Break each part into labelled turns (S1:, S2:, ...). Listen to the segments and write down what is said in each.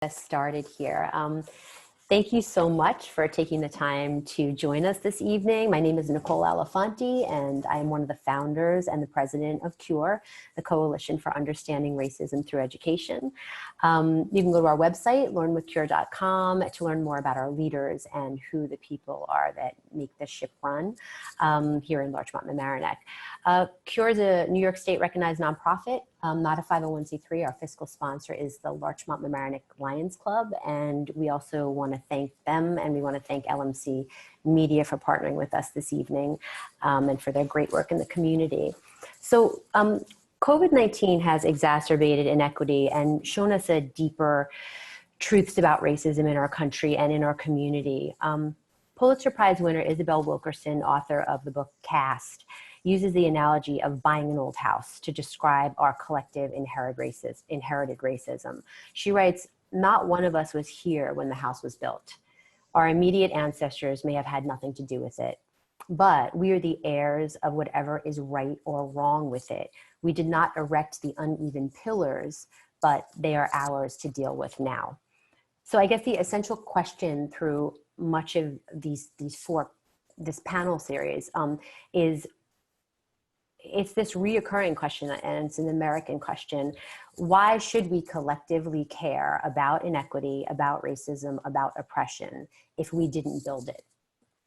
S1: Us started here. Thank you so much for taking the time to join us this evening. My name is Nicole Alafanti, and I am one of the founders and the president of CURE, the Coalition for Understanding Racism Through Education. You can go to our website, learnwithcure.com, to learn more about our leaders and who the people are that make this ship run here in Larchmont, Mamaroneck. CURE is a New York State recognized nonprofit, not a 501c3. Our fiscal sponsor is the Larchmont Mamaroneck Lions Club, and we also want to thank them, and we want to thank LMC Media for partnering with us this evening and for their great work in the community. So COVID-19 has exacerbated inequity and shown us a deeper truths about racism in our country and in our community. Pulitzer Prize winner Isabel Wilkerson, author of the book Caste, uses the analogy of buying an old house to describe our collective inherited racism. She writes, "Not one of us was here when the house was built. Our immediate ancestors may have had nothing to do with it, but we are the heirs of whatever is right or wrong with it. We did not erect the uneven pillars, but they are ours to deal with now." So I guess the essential question through much of this panel series is, it's this reoccurring question, and it's an American question. Why should we collectively care about inequity, about racism, about oppression if we didn't build it?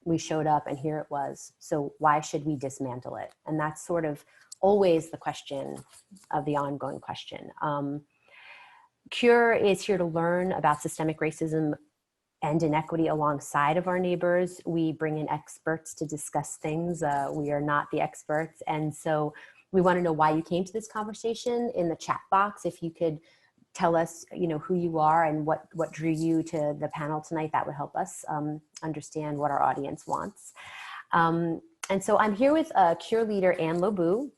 S1: We showed up and here it was. So why should we dismantle it? And that's sort of always the question of the ongoing question. CURE is here to learn about systemic racism and inequity alongside of our neighbors. We bring in experts to discuss things. We are not the experts. And so we want to know why you came to this conversation. In the chat box, if you could tell us, who you are and what drew you to the panel tonight, that would help us understand what our audience wants. And so I'm here with CURE leader Ann Lobu,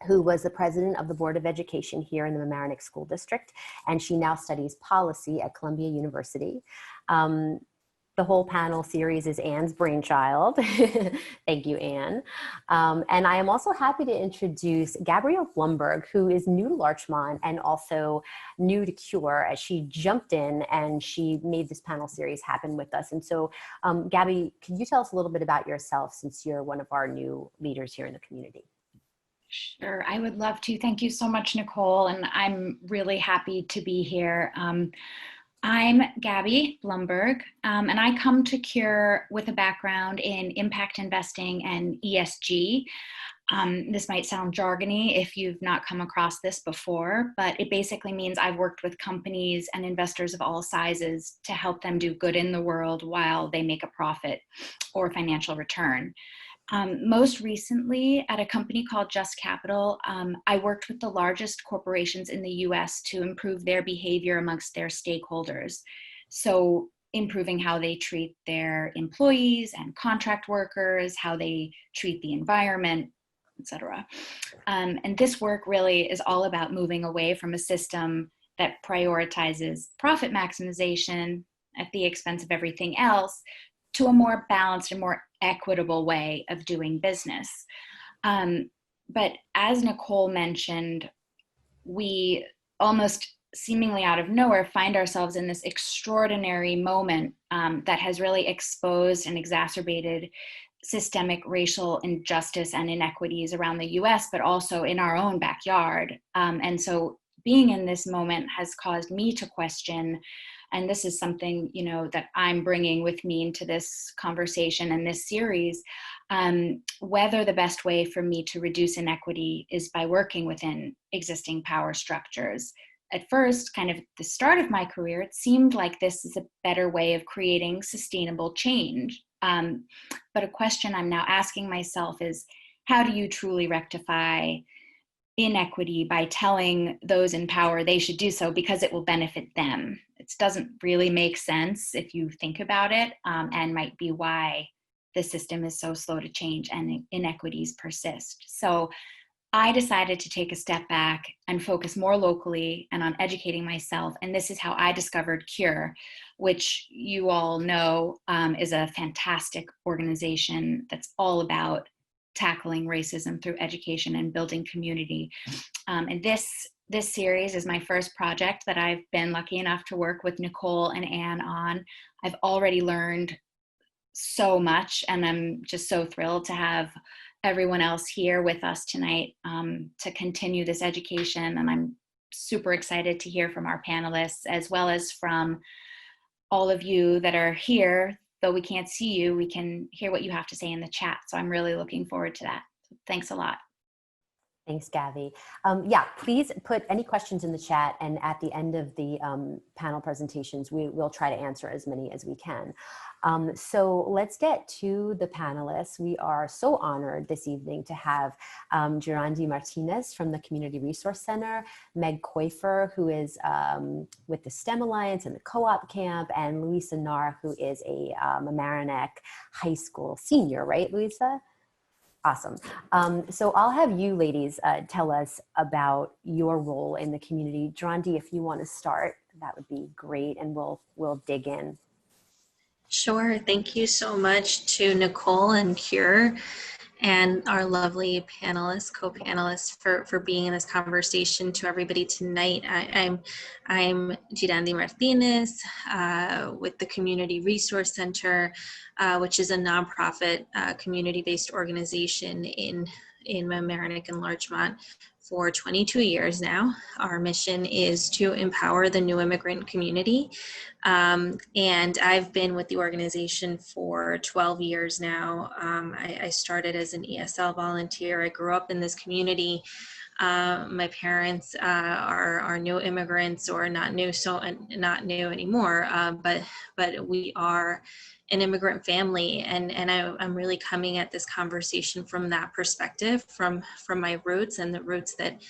S1: who was the president of the Board of Education here in the Mamaroneck School District, and she now studies policy at Columbia University. The whole panel series is Ann's brainchild. Thank you, Ann. And I am also happy to introduce Gabi Blumberg, who is new to Larchmont and also new to CURE, as she jumped in and she made this panel series happen with us. And so, Gabi, can you tell us a little bit about yourself, since you're one of our new leaders here in the community?
S2: Sure, I would love to. Thank you so much, Nicole, and I'm really happy to be here. I'm Gabi Blumberg, and I come to CURE with a background in impact investing and ESG. This might sound jargony if you've not come across this before, but it basically means I've worked with companies and investors of all sizes to help them do good in the world while they make a profit or financial return. Most recently at a company called Just Capital, I worked with the largest corporations in the US to improve their behavior amongst their stakeholders. So improving how they treat their employees and contract workers, how they treat the environment, etc. And this work really is all about moving away from a system that prioritizes profit maximization at the expense of everything else to a more balanced and more equitable way of doing business. But as Nicole mentioned, we almost seemingly out of nowhere find ourselves in this extraordinary moment that has really exposed and exacerbated systemic racial injustice and inequities around the US, but also in our own backyard. And so being in this moment has caused me to question, and this is something, that I'm bringing with me into this conversation and this series, whether the best way for me to reduce inequity is by working within existing power structures. At first, kind of the start of my career, it seemed like this is a better way of creating sustainable change. But a question I'm now asking myself is, how do you truly rectify inequity by telling those in power they should do so because it will benefit them? It doesn't really make sense if you think about it, and might be why the system is so slow to change and inequities persist. So I decided to take a step back and focus more locally and on educating myself. And this is how I discovered CURE, which you all know is a fantastic organization that's all about tackling racism through education and building community. And this This series is my first project that I've been lucky enough to work with Nicole and Anne on. I've already learned so much, and I'm just so thrilled to have everyone else here with us tonight to continue this education. And I'm super excited to hear from our panelists, as well as from all of you that are here. Though we can't see you, we can hear what you have to say in the chat. So I'm really looking forward to that. Thanks a lot.
S1: Thanks, Gabi. Yeah, please put any questions in the chat, and at the end of the panel presentations, we'll try to answer as many as we can. So let's get to the panelists. We are so honored this evening to have Jirandy Martinez from the Community Resource Center, Meg Kaufer, who is with the STEM Alliance and the Co-op Camp, and Louisa Nahr, who is a Mamaroneck High School senior, right, Louisa? Awesome. So I'll have you ladies tell us about your role in the community. Jirandy, if you want to start, that would be great, and we'll dig in.
S3: Sure. Thank you so much to Nicole and Cure and our lovely panelists, co-panelists for being in this conversation. To everybody tonight, I'm Jirandy Martinez with the Community Resource Center, which is a nonprofit community-based organization in Mamaroneck and Larchmont for 22 years now. Our mission is to empower the new immigrant community. And I've been with the organization for 12 years now. I started as an ESL volunteer. I grew up in this community. My parents are new immigrants, or not new, so not new anymore, but we are an immigrant family, and I'm really coming at this conversation from that perspective, from my roots, and the roots that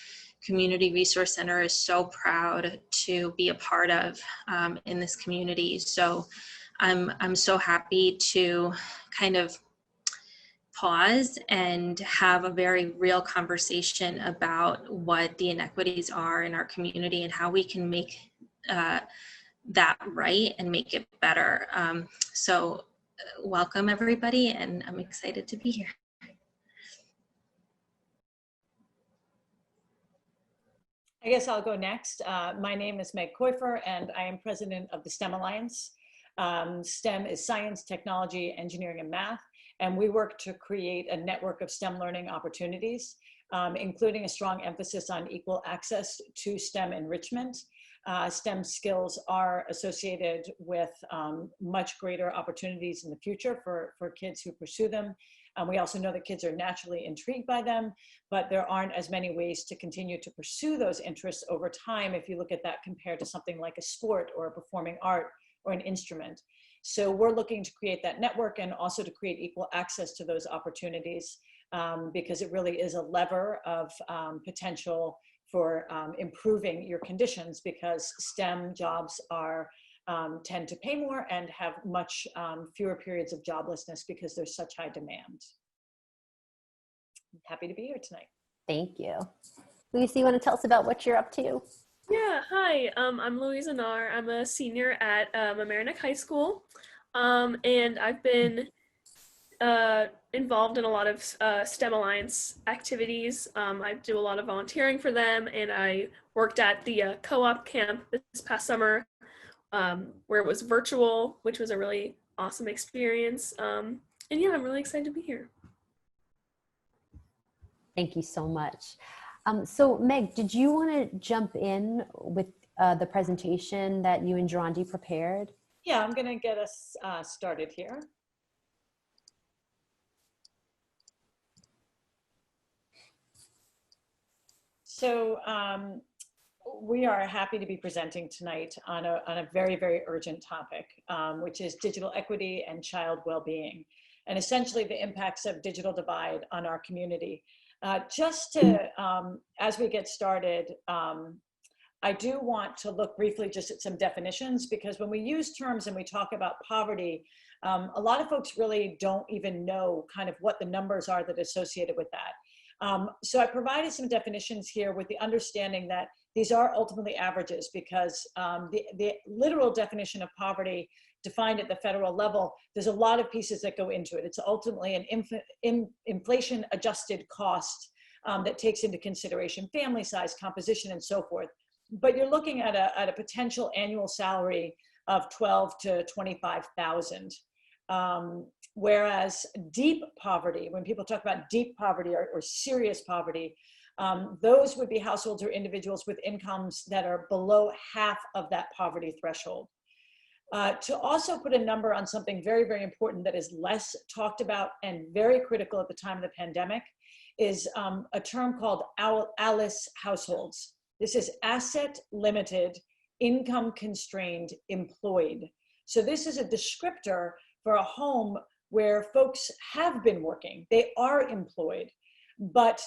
S3: Community Resource Center is so proud to be a part of in this community. So I'm so happy to kind of pause and have a very real conversation about what the inequities are in our community and how we can make that right and make it better. So welcome everybody, and I'm excited to be here.
S4: I guess I'll go next. My name is Meg Kaufer, and I am president of the STEM Alliance. STEM is science, technology, engineering, and math. And we work to create a network of STEM learning opportunities, including a strong emphasis on equal access to STEM enrichment. STEM skills are associated with much greater opportunities in the future for kids who pursue them. We also know that kids are naturally intrigued by them, but there aren't as many ways to continue to pursue those interests over time if you look at that compared to something like a sport or a performing art or an instrument. So we're looking to create that network and also to create equal access to those opportunities because it really is a lever of potential for improving your conditions, because STEM jobs are tend to pay more and have much fewer periods of joblessness because there's such high demand. I'm happy to be here tonight.
S1: Thank you. Lucy, you want to tell us about what you're up to?
S5: Yeah, hi, I'm Louisa Inar. I'm a senior at Mamaroneck High School, and I've been involved in a lot of STEM Alliance activities. I do a lot of volunteering for them, and I worked at the co-op camp this past summer, where it was virtual, which was a really awesome experience. And yeah, I'm really excited to be here.
S1: Thank you so much. So Meg, did you want to jump in with the presentation that you and Jirandy prepared?
S4: Yeah, I'm going to get us started here. So we are happy to be presenting tonight on a very, very urgent topic, which is digital equity and child well-being, and essentially the impacts of digital divide on our community. Just to, as we get started, I do want to look briefly just at some definitions, because when we use terms and we talk about poverty, a lot of folks really don't even know kind of what the numbers are that are associated with that. So I provided some definitions here with the understanding that these are ultimately averages, because the literal definition of poverty defined at the federal level, there's a lot of pieces that go into it. It's ultimately an inflation adjusted cost that takes into consideration family size, composition, and so forth. But you're looking at a potential annual salary of 12 to 25,000. Whereas deep poverty, when people talk about deep poverty or serious poverty, those would be households or individuals with incomes that are below half of that poverty threshold. To also put a number on something very, very important that is less talked about and very critical at the time of the pandemic is a term called ALICE households. This is asset limited, income constrained, employed. So this is a descriptor for a home where folks have been working, they are employed, but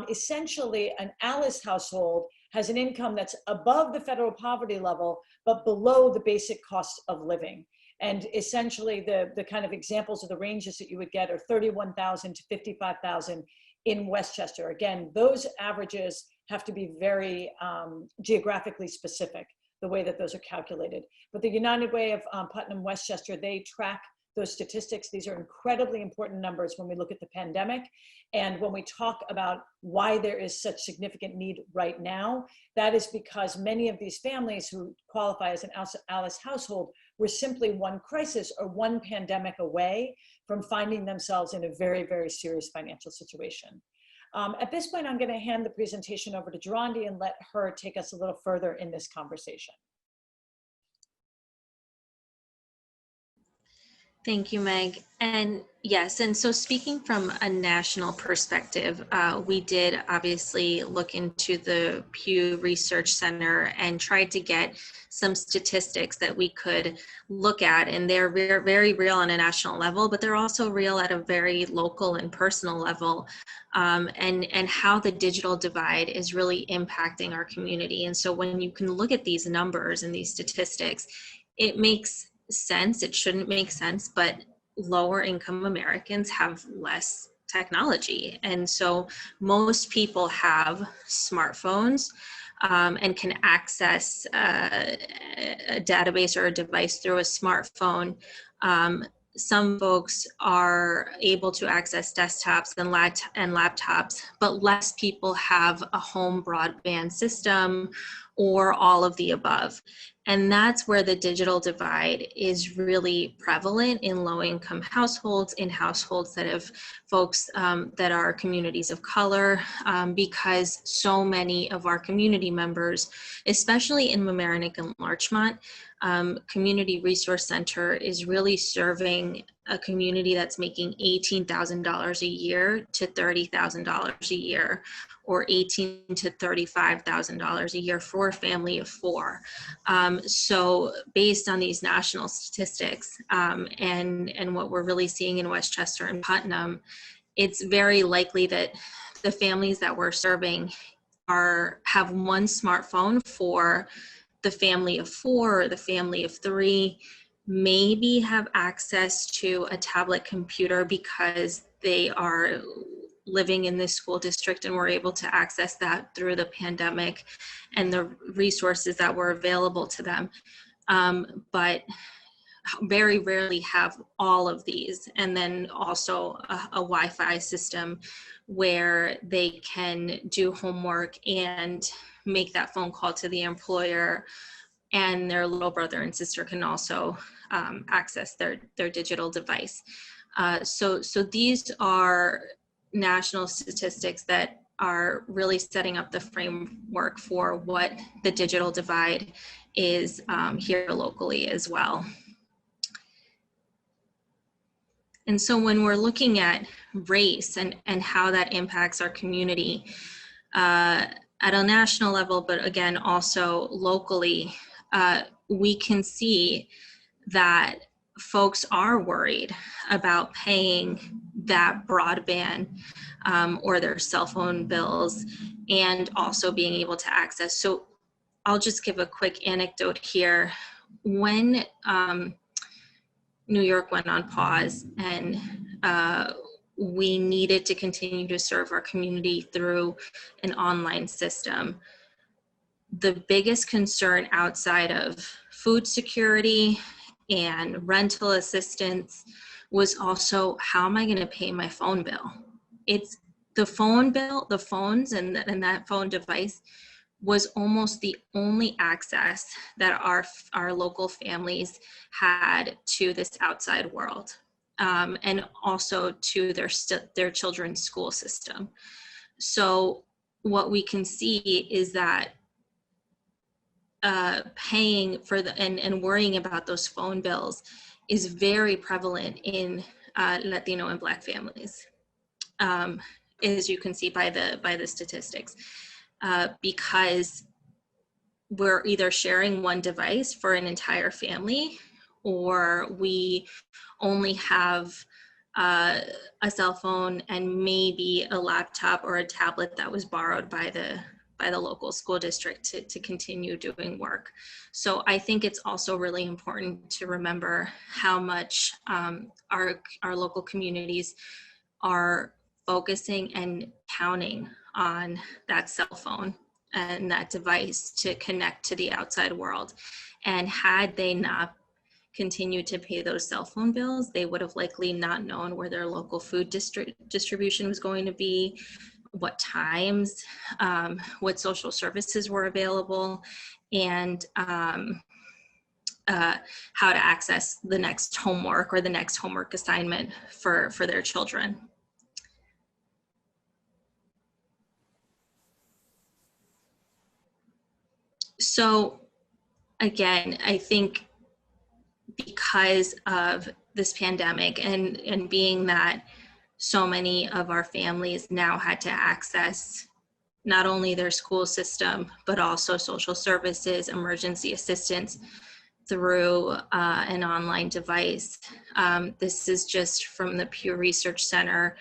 S4: essentially an ALICE household has an income that's above the federal poverty level, but below the basic cost of living. And essentially the kind of examples of the ranges that you would get are 31,000 to 55,000 in Westchester. Again, those averages have to be very geographically specific, the way that those are calculated. But the United Way of Putnam Westchester, they track those statistics. These are incredibly important numbers when we look at the pandemic. And when we talk about why there is such significant need right now, that is because many of these families who qualify as an ALICE household were simply one crisis or one pandemic away from finding themselves in a very, very serious financial situation. At this point, I'm going to hand the presentation over to Jirandy and let her take us a little further in this conversation.
S3: Thank you, Meg. And yes, and so speaking from a national perspective, we did obviously look into the Pew Research Center and tried to get some statistics that we could look at, and they're very real on a national level, but they're also real at a very local and personal level, and how the digital divide is really impacting our community. And so when you can look at these numbers and these statistics, it makes sense. It shouldn't make sense, but lower income Americans have less technology. And so most people have smartphones and can access a database or a device through a smartphone. Some folks are able to access desktops and laptops, but less people have a home broadband system or all of the above. And that's where the digital divide is really prevalent in low-income households, in households that have folks that are communities of color, because so many of our community members, especially in Mamaroneck and Larchmont, Community Resource Center is really serving a community that's making $18,000 a year to $30,000 a year, or $18,000 to $35,000 a year for a family of four. So based on these national statistics and what we're really seeing in Westchester and Putnam, it's very likely that the families that we're serving have one smartphone for the family of four or the family of three, maybe have access to a tablet computer because they are living in this school district and were able to access that through the pandemic and the resources that were available to them. But very rarely have all of these. And then also a Wi-Fi system where they can do homework and make that phone call to the employer, and their little brother and sister can also access their digital device. So these are national statistics that are really setting up the framework for what the digital divide is here locally as well. And so when we're looking at race and how that impacts our community at a national level, but again, also locally, we can see that folks are worried about paying that broadband or their cell phone bills and also being able to access. So I'll just give a quick anecdote here. When New York went on pause and we needed to continue to serve our community through an online system, the biggest concern outside of food security and rental assistance was also, how am I going to pay my phone bill? It's the phone bill, the phones and that phone device was almost the only access that our local families had to this outside world, and also to their children's school system. So what we can see is that paying for and worrying about those phone bills is very prevalent in Latino and Black families, as you can see by the statistics, because we're either sharing one device for an entire family, or we only have a cell phone and maybe a laptop or a tablet that was borrowed by the local school district to continue doing work. So I think it's also really important to remember how much our local communities are focusing and counting on that cell phone and that device to connect to the outside world. And had they not continued to pay those cell phone bills, they would have likely not known where their local food distribution was going to be, what times, what social services were available, and how to access the next homework or the next homework assignment for their children. So again, I think because of this pandemic and being that so many of our families now had to access not only their school system, but also social services, emergency assistance through an online device. This is just from the Pew Research Center,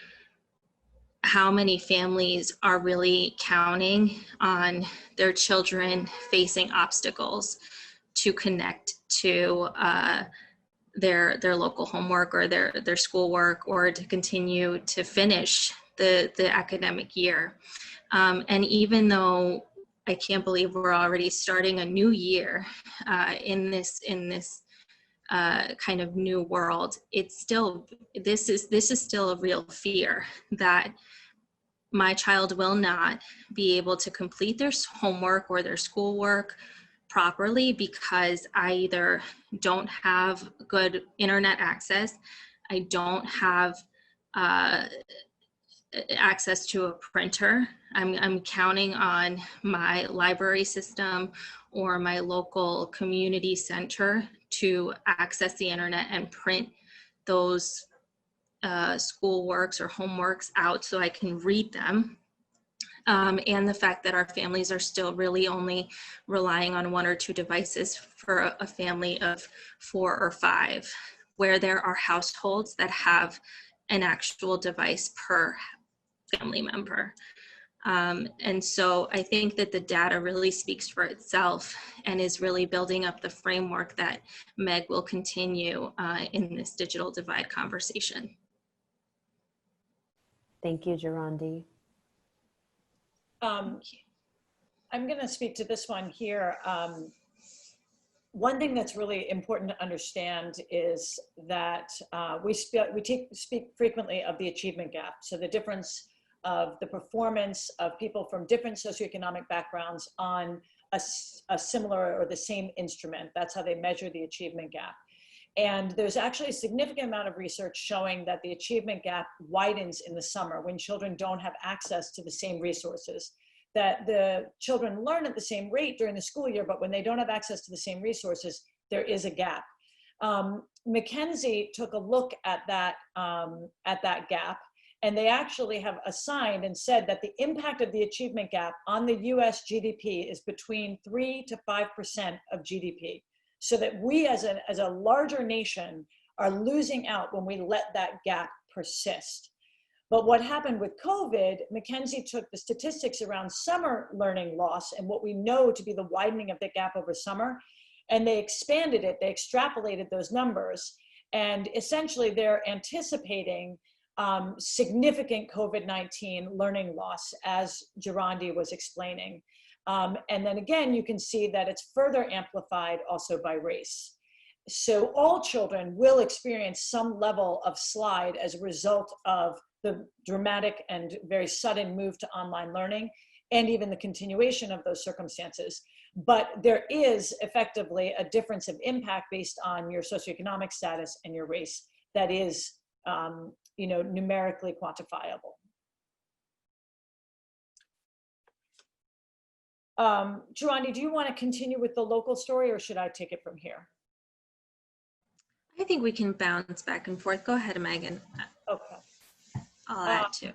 S3: how many families are really counting on their children facing obstacles to connect to their local homework or their schoolwork, or to continue to finish the academic year. And even though I can't believe we're already starting a new year in this kind of new world, it's still, this is still a real fear that my child will not be able to complete their homework or their schoolwork properly because I either don't have good internet access, I don't have access to a printer. I'm counting on my library system or my local community center to access the internet and print those school works or homeworks out so I can read them. And the fact that our families are still really only relying on 1 or 2 devices for a family of 4 or 5, where there are households that have an actual device per family member. And so I think that the data really speaks for itself and is really building up the framework that Meg will continue in this digital divide conversation.
S1: Thank you, Jirandy.
S4: I'm going to speak to this one here. One thing that's really important to understand is that we speak frequently of the achievement gap. So the difference of the performance of people from different socioeconomic backgrounds on a similar or the same instrument. That's how they measure the achievement gap. And there's actually a significant amount of research showing that the achievement gap widens in the summer when children don't have access to the same resources. That the children learn at the same rate during the school year, but when they don't have access to the same resources, there is a gap. McKinsey took a look at that gap, and they actually have assigned and said that the impact of the achievement gap on the US GDP is between 3 to 5% of GDP. So that we as a larger nation are losing out when we let that gap persist. But what happened with COVID, McKinsey took the statistics around summer learning loss and what we know to be the widening of the gap over summer, and they expanded it, they extrapolated those numbers, and essentially they're anticipating significant COVID-19 learning loss, as Jirandy was explaining. And then again, you can see that it's further amplified also by race. So all children will experience some level of slide as a result of the dramatic and very sudden move to online learning and even the continuation of those circumstances. But there is effectively a difference of impact based on your socioeconomic status and your race that is, numerically quantifiable. Jirandy, do you want to continue with the local story, or should I take it from here?
S3: I think we can bounce back and forth. Go ahead, Megan.
S4: Okay.
S3: I'll add too.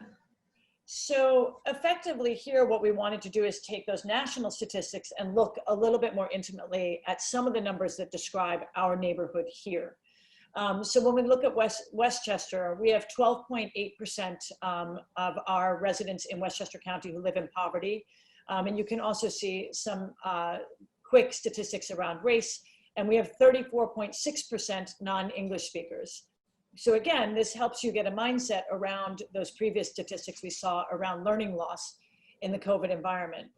S4: So effectively here, what we wanted to do is take those national statistics and look a little bit more intimately at some of the numbers that describe our neighborhood here. So when we look at Westchester, we have 12.8% of our residents in Westchester County who live in poverty. And you can also see some quick statistics around race. And we have 34.6% non-English speakers. So again, this helps you get a mindset around those previous statistics we saw around learning loss in the COVID environment.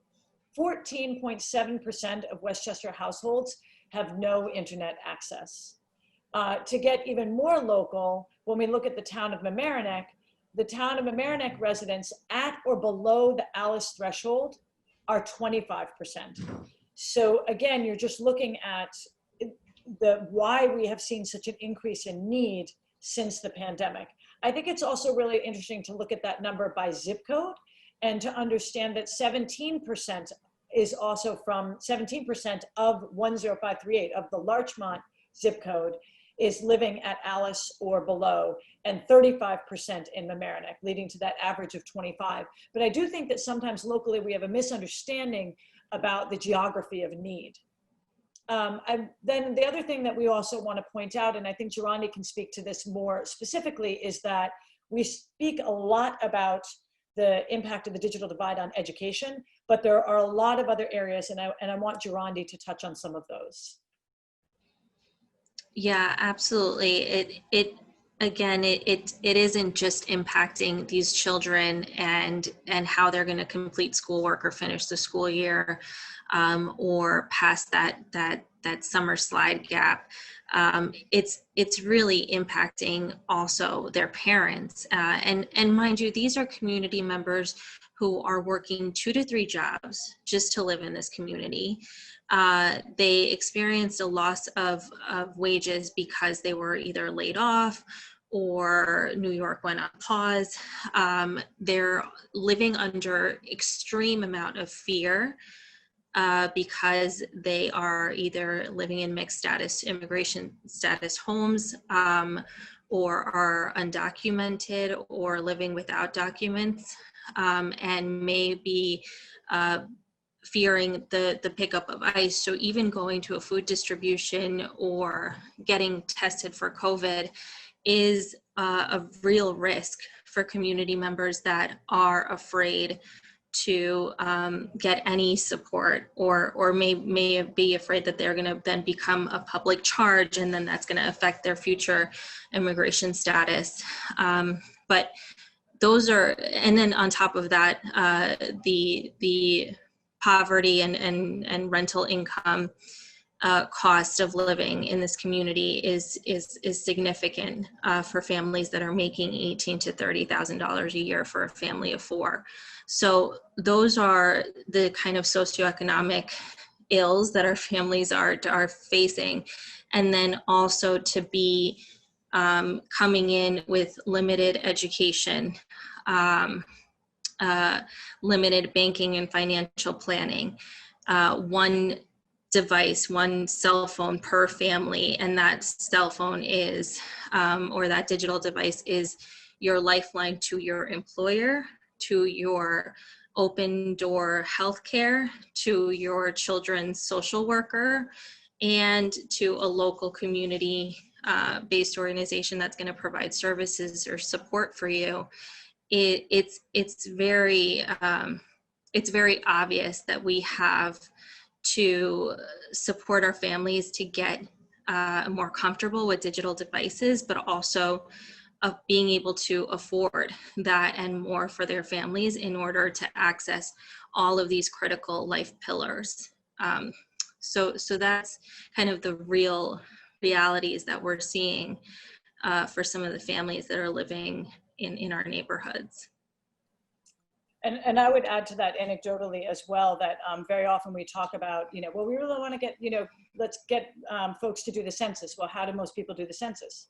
S4: 14.7% of Westchester households have no internet access. To get even more local, when we look at the town of Mamaroneck, the town of Mamaroneck residents at or below the ALICE threshold are 25%. So again, you're just looking at why we have seen such an increase in need since the pandemic. I think it's also really interesting to look at that number by zip code and to understand that 17% is also from 17% of 10538 of the Larchmont zip code is living at ALICE or below, and 35% in Mamaroneck, leading to that average of 25. But I do think that sometimes locally we have a misunderstanding about the geography of need. Then the other thing that we also want to point out, and I think Jirandy can speak to this more specifically, is that we speak a lot about the impact of the digital divide on education, but there are a lot of other areas, and I want Jirandy to touch on some of those.
S3: Yeah, absolutely. It isn't just impacting these children and how they're going to complete schoolwork or finish the school year, or pass that summer slide gap. It's really impacting also their parents. And mind you, these are community members who are working 2 to 3 jobs just to live in this community. They experienced a loss of wages because they were either laid off or New York went on pause. They're living under extreme amount of fear because they are either living in mixed status, immigration status homes, or are undocumented or living without documents, and may be fearing the pickup of ICE. So even going to a food distribution or getting tested for COVID is a real risk for community members that are afraid to get any support, or may be afraid that they're going to then become a public charge, and then that's going to affect their future immigration status. But those are, and then on top of that, the poverty and rental income cost of living in this community is significant for families that are making $18,000 to $30,000 a year for a family of 4. So those are the kind of socioeconomic ills that our families are facing, and then also to be coming in with limited education, limited banking and financial planning, one device, one cell phone per family, and that cell phone is, or that digital device is your lifeline to your employer, to your open door healthcare, to your children's social worker, and to a local community based organization that's going to provide services or support for you. It's very obvious that we have to support our families to get more comfortable with digital devices, but also of being able to afford that and more for their families in order to access all of these critical life pillars. So that's kind of the real realities that we're seeing for some of the families that are living in our neighborhoods.
S4: And I would add to that anecdotally as well that very often we talk about, well, we really want to get, let's get folks to do the census. Well, how do most people do the census?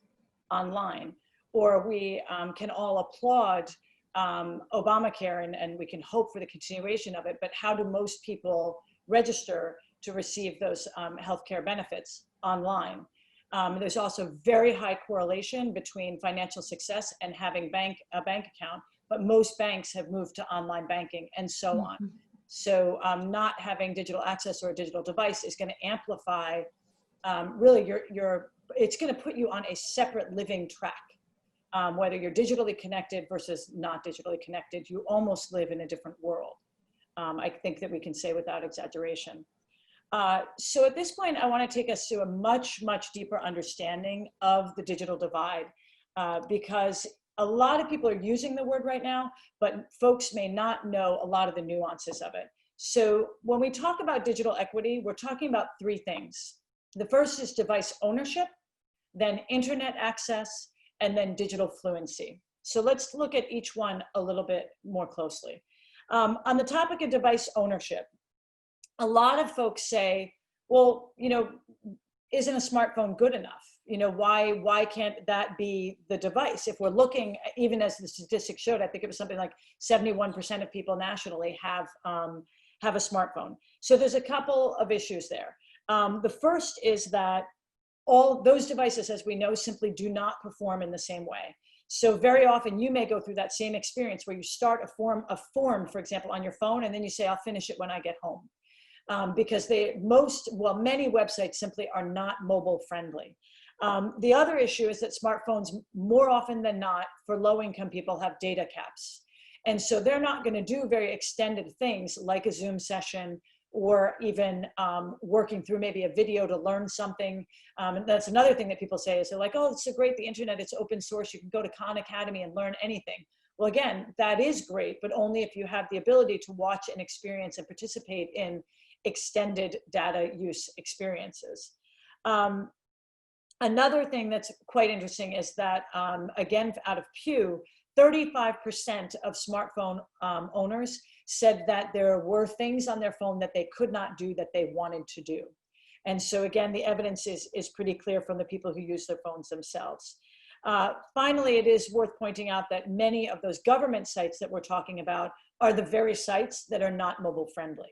S4: Online. Or we can all applaud Obamacare and we can hope for the continuation of it, but how do most people register to receive those healthcare benefits? Online. There's also very high correlation between financial success and having a bank account, but most banks have moved to online banking and so on. So not having digital access or a digital device is going to amplify really it's going to put you on a separate living track. Whether you're digitally connected versus not digitally connected, you almost live in a different world. I think that we can say without exaggeration. So at this point, I want to take us to a much, much deeper understanding of the digital divide, because a lot of people are using the word right now, but folks may not know a lot of the nuances of it. So when we talk about digital equity, we're talking about three things. The first is device ownership, then internet access, and then digital fluency. So let's look at each one a little bit more closely. On the topic of device ownership, a lot of folks say, well, isn't a smartphone good enough? Why can't that be the device? If we're looking, even as the statistics showed, I think it was something like 71% of people nationally have a smartphone. So there's a couple of issues there. The first is that all those devices, as we know, simply do not perform in the same way. So very often you may go through that same experience where you start a form, for example, on your phone, and then you say, I'll finish it when I get home. Because many websites simply are not mobile friendly. The other issue is that smartphones, more often than not, for low-income people, have data caps. And so they're not going to do very extended things like a Zoom session or even working through maybe a video to learn something. And that's another thing that people say is they're like, oh, it's so great, the internet, it's open source, you can go to Khan Academy and learn anything. Well, again, that is great, but only if you have the ability to watch and experience and participate in extended data use experiences. Another thing that's quite interesting is that, again, out of Pew, 35% of smartphone owners said that there were things on their phone that they could not do that they wanted to do. And so again, the evidence is pretty clear from the people who use their phones themselves. Finally, it is worth pointing out that many of those government sites that we're talking about are the very sites that are not mobile friendly.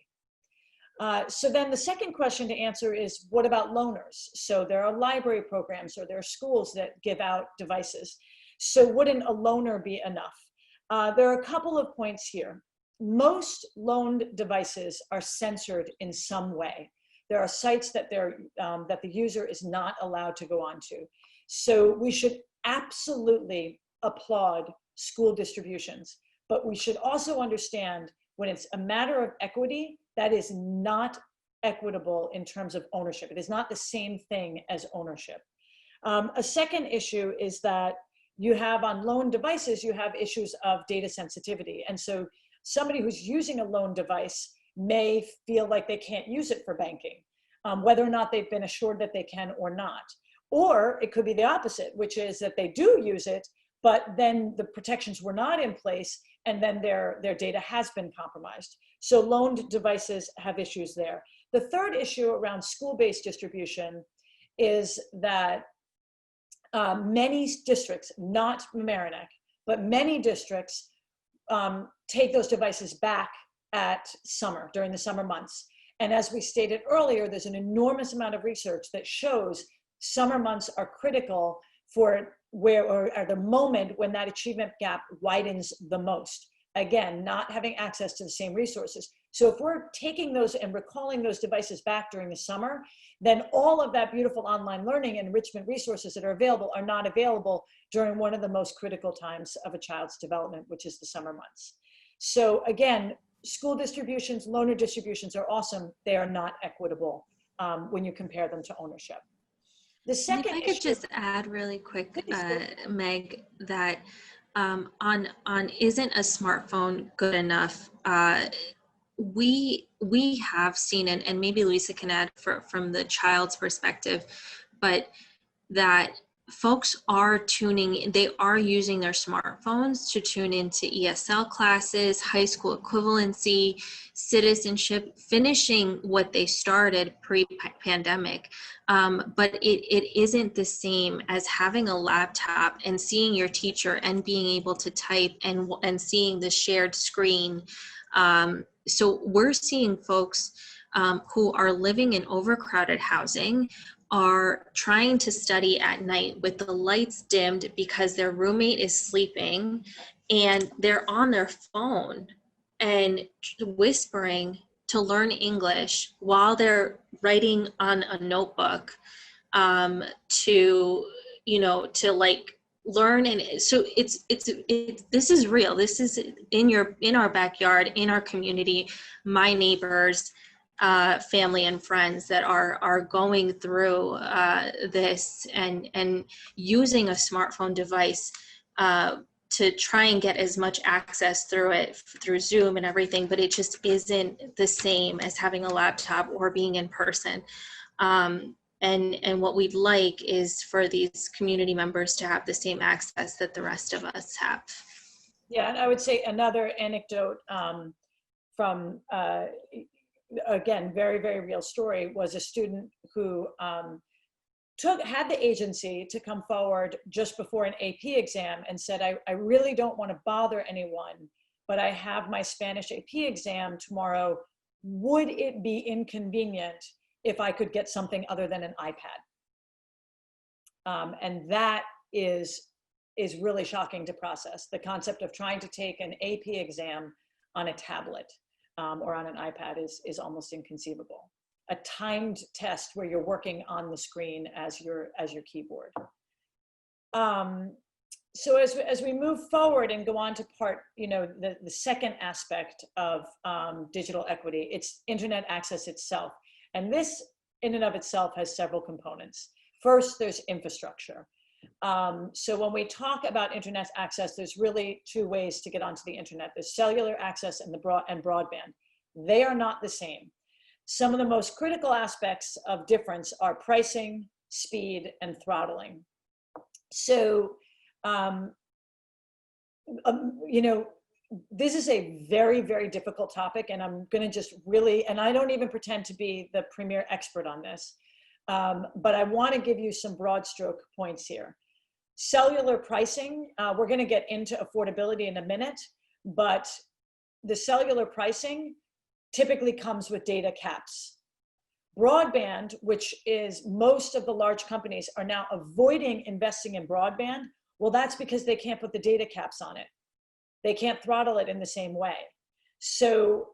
S4: So then the second question to answer is, what about loaners? So there are library programs or there are schools that give out devices. So wouldn't a loaner be enough? There are a couple of points here. Most loaned devices are censored in some way. There are sites that the user is not allowed to go onto. So we should absolutely applaud school distributions, but we should also understand when it's a matter of equity, that is not equitable in terms of ownership. It is not the same thing as ownership. A second issue is that you have on loan devices, you have issues of data sensitivity. And so somebody who's using a loan device may feel like they can't use it for banking, whether or not they've been assured that they can or not. Or it could be the opposite, which is that they do use it, but then the protections were not in place, and then their data has been compromised. So loaned devices have issues there. The third issue around school-based distribution is that many districts, not Mamaroneck, but many districts take those devices back at summer, during the summer months. And as we stated earlier, there's an enormous amount of research that shows summer months are critical for the moment when that achievement gap widens the most. Again, not having access to the same resources. So if we're taking those and recalling those devices back during the summer, then all of that beautiful online learning and enrichment resources that are available are not available during one of the most critical times of a child's development, which is the summer months. So again, school distributions, loaner distributions are awesome. They are not equitable when you compare them to ownership. The second
S3: if I could just add really quick, Meg, that on isn't a smartphone good enough? We have seen, and maybe Louisa can add from the child's perspective, but that folks are they are using their smartphones to tune into ESL classes, high school equivalency, citizenship, finishing what they started pre-pandemic. But it isn't the same as having a laptop and seeing your teacher and being able to type and seeing the shared screen. So we're seeing folks who are living in overcrowded housing, are trying to study at night with the lights dimmed because their roommate is sleeping, and they're on their phone and whispering to learn English while they're writing on a notebook, to like learn. And so it's this is real. This is in our backyard, in our community, my neighbors, family and friends that are going through this and using a smartphone device to try and get as much access through Zoom and everything, but it just isn't the same as having a laptop or being in person. And what we'd like is for these community members to have the same access that the rest of us have.
S4: Yeah, and I would say another anecdote from again, very, very real story, was a student who had the agency to come forward just before an AP exam and said, I really don't want to bother anyone, but I have my Spanish AP exam tomorrow. Would it be inconvenient if I could get something other than an iPad? And that is really shocking to process. The concept of trying to take an AP exam on a tablet or on an iPad is almost inconceivable. A timed test where you're working on the screen as your keyboard. So as we move forward and go on to part, the second aspect of digital equity, it's internet access itself. And this in and of itself has several components. First, there's infrastructure. So when we talk about internet access, there's really two ways to get onto the internet. There's cellular access and broadband. They are not the same. Some of the most critical aspects of difference are pricing, speed, and throttling. So, this is a very, very difficult topic, and I'm going to just really, and I don't even pretend to be the premier expert on this, but I want to give you some broad stroke points here. Cellular pricing, we're going to get into affordability in a minute, but the cellular pricing typically comes with data caps. Broadband, which is most of the large companies are now avoiding investing in broadband. Well, that's because they can't put the data caps on it. They can't throttle it in the same way. So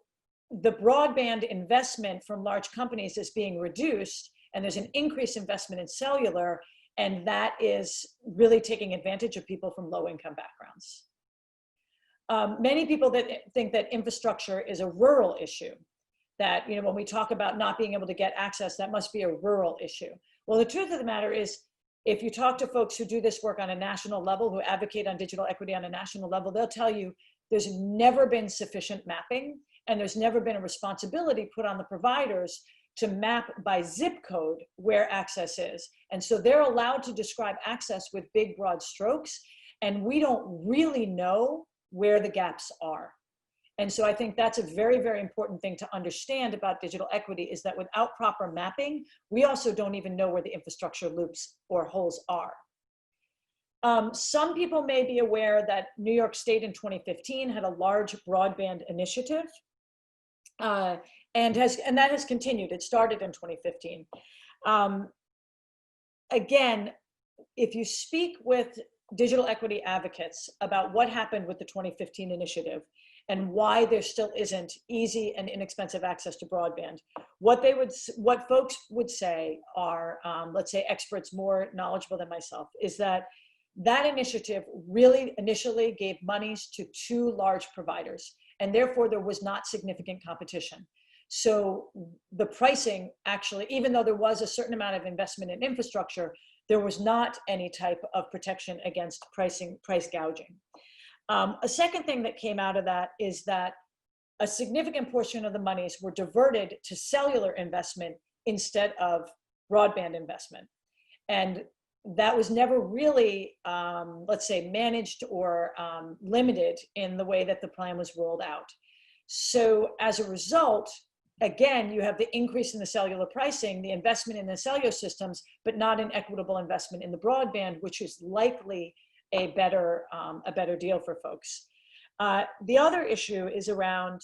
S4: the broadband investment from large companies is being reduced, and there's an increased investment in cellular, and that is really taking advantage of people from low-income backgrounds. Many people that think that infrastructure is a rural issue, that when we talk about not being able to get access, that must be a rural issue. Well, the truth of the matter is, if you talk to folks who do this work on a national level, who advocate on digital equity on a national level, they'll tell you there's never been sufficient mapping, and there's never been a responsibility put on the providers to map by zip code where access is. And so they're allowed to describe access with big, broad strokes, and we don't really know where the gaps are. And so I think that's a very, very important thing to understand about digital equity, is that without proper mapping, we also don't even know where the infrastructure loops or holes are. Some people may be aware that New York State in 2015 had a large broadband initiative, and that has continued. It started in 2015. Again, if you speak with digital equity advocates about what happened with the 2015 initiative and why there still isn't easy and inexpensive access to broadband, what folks would say are, let's say experts more knowledgeable than myself, is that that initiative really initially gave monies to 2 large providers, and therefore there was not significant competition. So the pricing actually, even though there was a certain amount of investment in infrastructure, there was not any type of protection against price gouging. A second thing that came out of that is that a significant portion of the monies were diverted to cellular investment instead of broadband investment. And that was never really, let's say, managed or limited in the way that the plan was rolled out. So as a result, again, you have the increase in the cellular pricing, the investment in the cellular systems, but not an equitable investment in the broadband, which is likely a better deal for folks. The other issue is around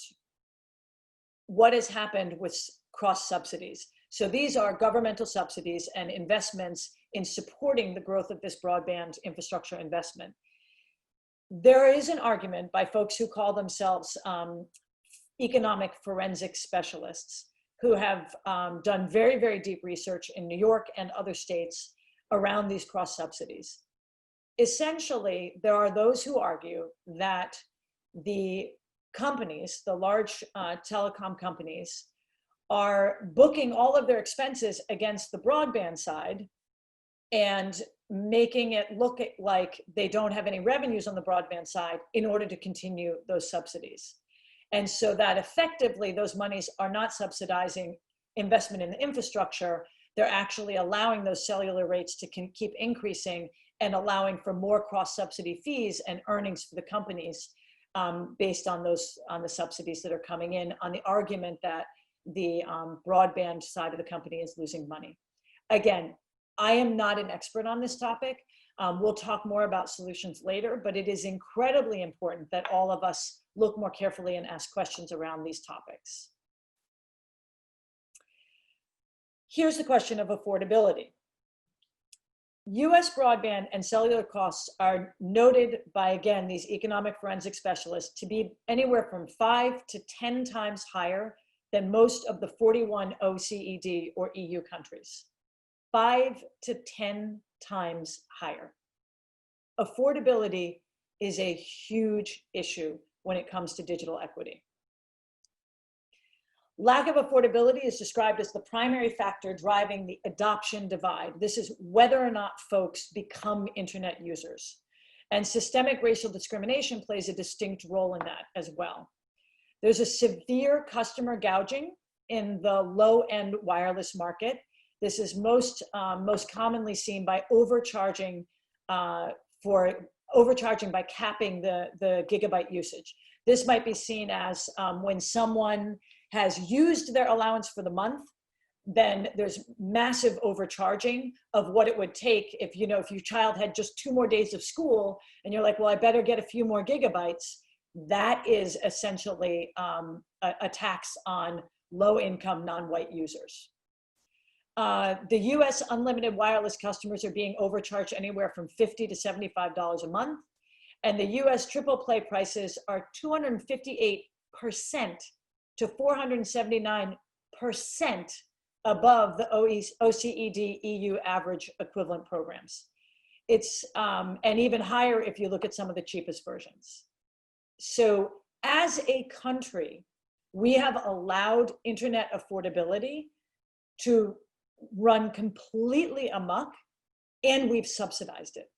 S4: what has happened with cross subsidies. So these are governmental subsidies and investments in supporting the growth of this broadband infrastructure investment. There is an argument by folks who call themselves economic forensic specialists who have done very, very deep research in New York and other states around these cross subsidies. Essentially, there are those who argue that the companies, the large telecom companies, are booking all of their expenses against the broadband side and making it look like they don't have any revenues on the broadband side in order to continue those subsidies. And so that effectively those monies are not subsidizing investment in the infrastructure, they're actually allowing those cellular rates to keep increasing and allowing for more cross-subsidy fees and earnings for the companies based on the subsidies that are coming in, on the argument that the broadband side of the company is losing money. Again, I am not an expert on this topic. We'll talk more about solutions later, but it is incredibly important that all of us look more carefully and ask questions around these topics. Here's the question of affordability. US broadband and cellular costs are noted by, again, these economic forensic specialists to be anywhere from 5 to 10 times higher than most of the 41 OECD or EU countries. 5 to 10 times higher. Affordability is a huge issue when it comes to digital equity. Lack of affordability is described as the primary factor driving the adoption divide. This is whether or not folks become internet users. And systemic racial discrimination plays a distinct role in that as well. There's a severe customer gouging in the low-end wireless market. This is most commonly seen by overcharging by capping the gigabyte usage. This might be seen as when someone has used their allowance for the month, then there's massive overcharging of what it would take if your child had just 2 more days of school and you're like, well, I better get a few more gigabytes. That is essentially a tax on low-income non-white users. The US unlimited wireless customers are being overcharged anywhere from $50 to $75 a month. And the US triple play prices are 258% to 479% above the OECD EU average equivalent programs. It's, and even higher if you look at some of the cheapest versions. So as a country, we have allowed internet affordability to run completely amok, and we've subsidized it.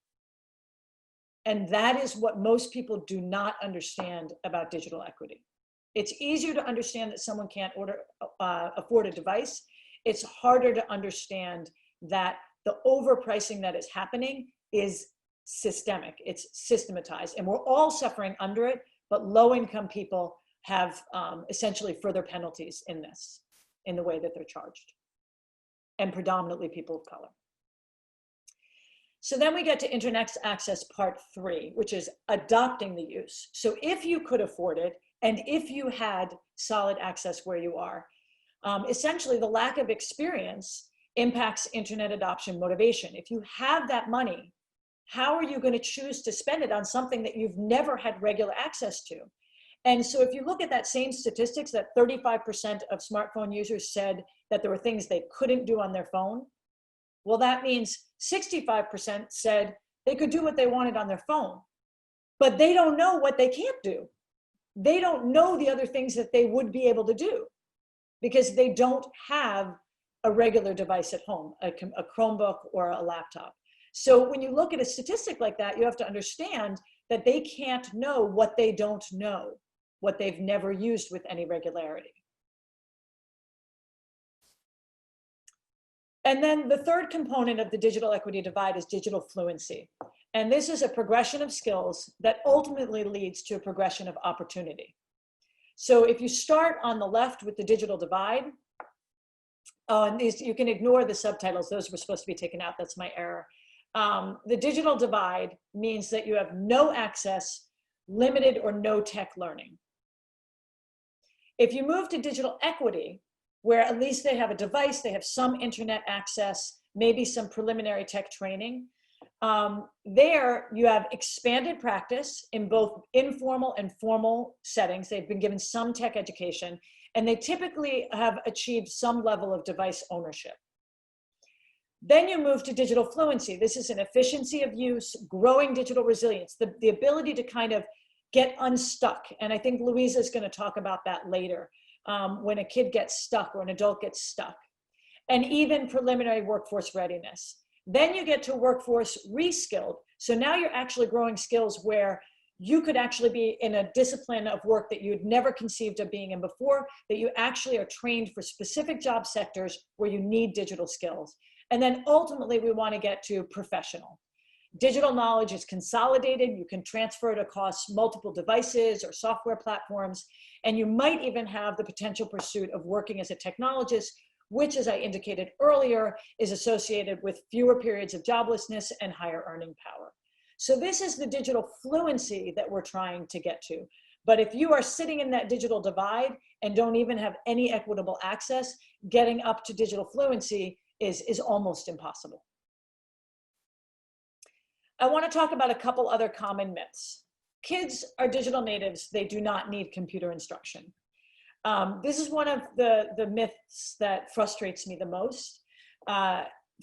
S4: And that is what most people do not understand about digital equity. It's easier to understand that someone can't afford a device. It's harder to understand that the overpricing that is happening is systemic, it's systematized, and we're all suffering under it, but low-income people have essentially further penalties in this, in the way that they're charged, and predominantly people of color. So then we get to internet access part 3, which is adopting the use. So if you could afford it, and if you had solid access where you are, essentially the lack of experience impacts internet adoption motivation. If you have that money, how are you going to choose to spend it on something that you've never had regular access to? And so if you look at that same statistics, that 35% of smartphone users said that there were things they couldn't do on their phone, well, that means 65% said they could do what they wanted on their phone, but they don't know what they can't do. They don't know the other things that they would be able to do because they don't have a regular device at home, a Chromebook or a laptop. So when you look at a statistic like that, you have to understand that they can't know what they don't know, what they've never used with any regularity. And then the third component of the digital equity divide is digital fluency. And this is a progression of skills that ultimately leads to a progression of opportunity. So if you start on the left with the digital divide, and these, you can ignore the subtitles, those were supposed to be taken out, that's my error. The digital divide means that you have no access, limited or no tech learning. If you move to digital equity, where at least they have a device, they have some internet access, maybe some preliminary tech training, there you have expanded practice in both informal and formal settings. They've been given some tech education, and they typically have achieved some level of device ownership. Then you move to digital fluency. This is an efficiency of use, growing digital resilience, the ability to kind of get unstuck. And I think Louisa is going to talk about that later, when a kid gets stuck or an adult gets stuck. And even preliminary workforce readiness. Then you get to workforce reskilled. So now you're actually growing skills where you could actually be in a discipline of work that you'd never conceived of being in before, that you actually are trained for specific job sectors where you need digital skills. And then ultimately we want to get to professional. Digital knowledge is consolidated. You can transfer it across multiple devices or software platforms, and you might even have the potential pursuit of working as a technologist, which, as I indicated earlier, is associated with fewer periods of joblessness and higher earning power. So this is the digital fluency that we're trying to get to. But if you are sitting in that digital divide and don't even have any equitable access, getting up to digital fluency is almost impossible. I want to talk about a couple other common myths. Kids are digital natives. They do not need computer instruction. This is one of the myths that frustrates me the most.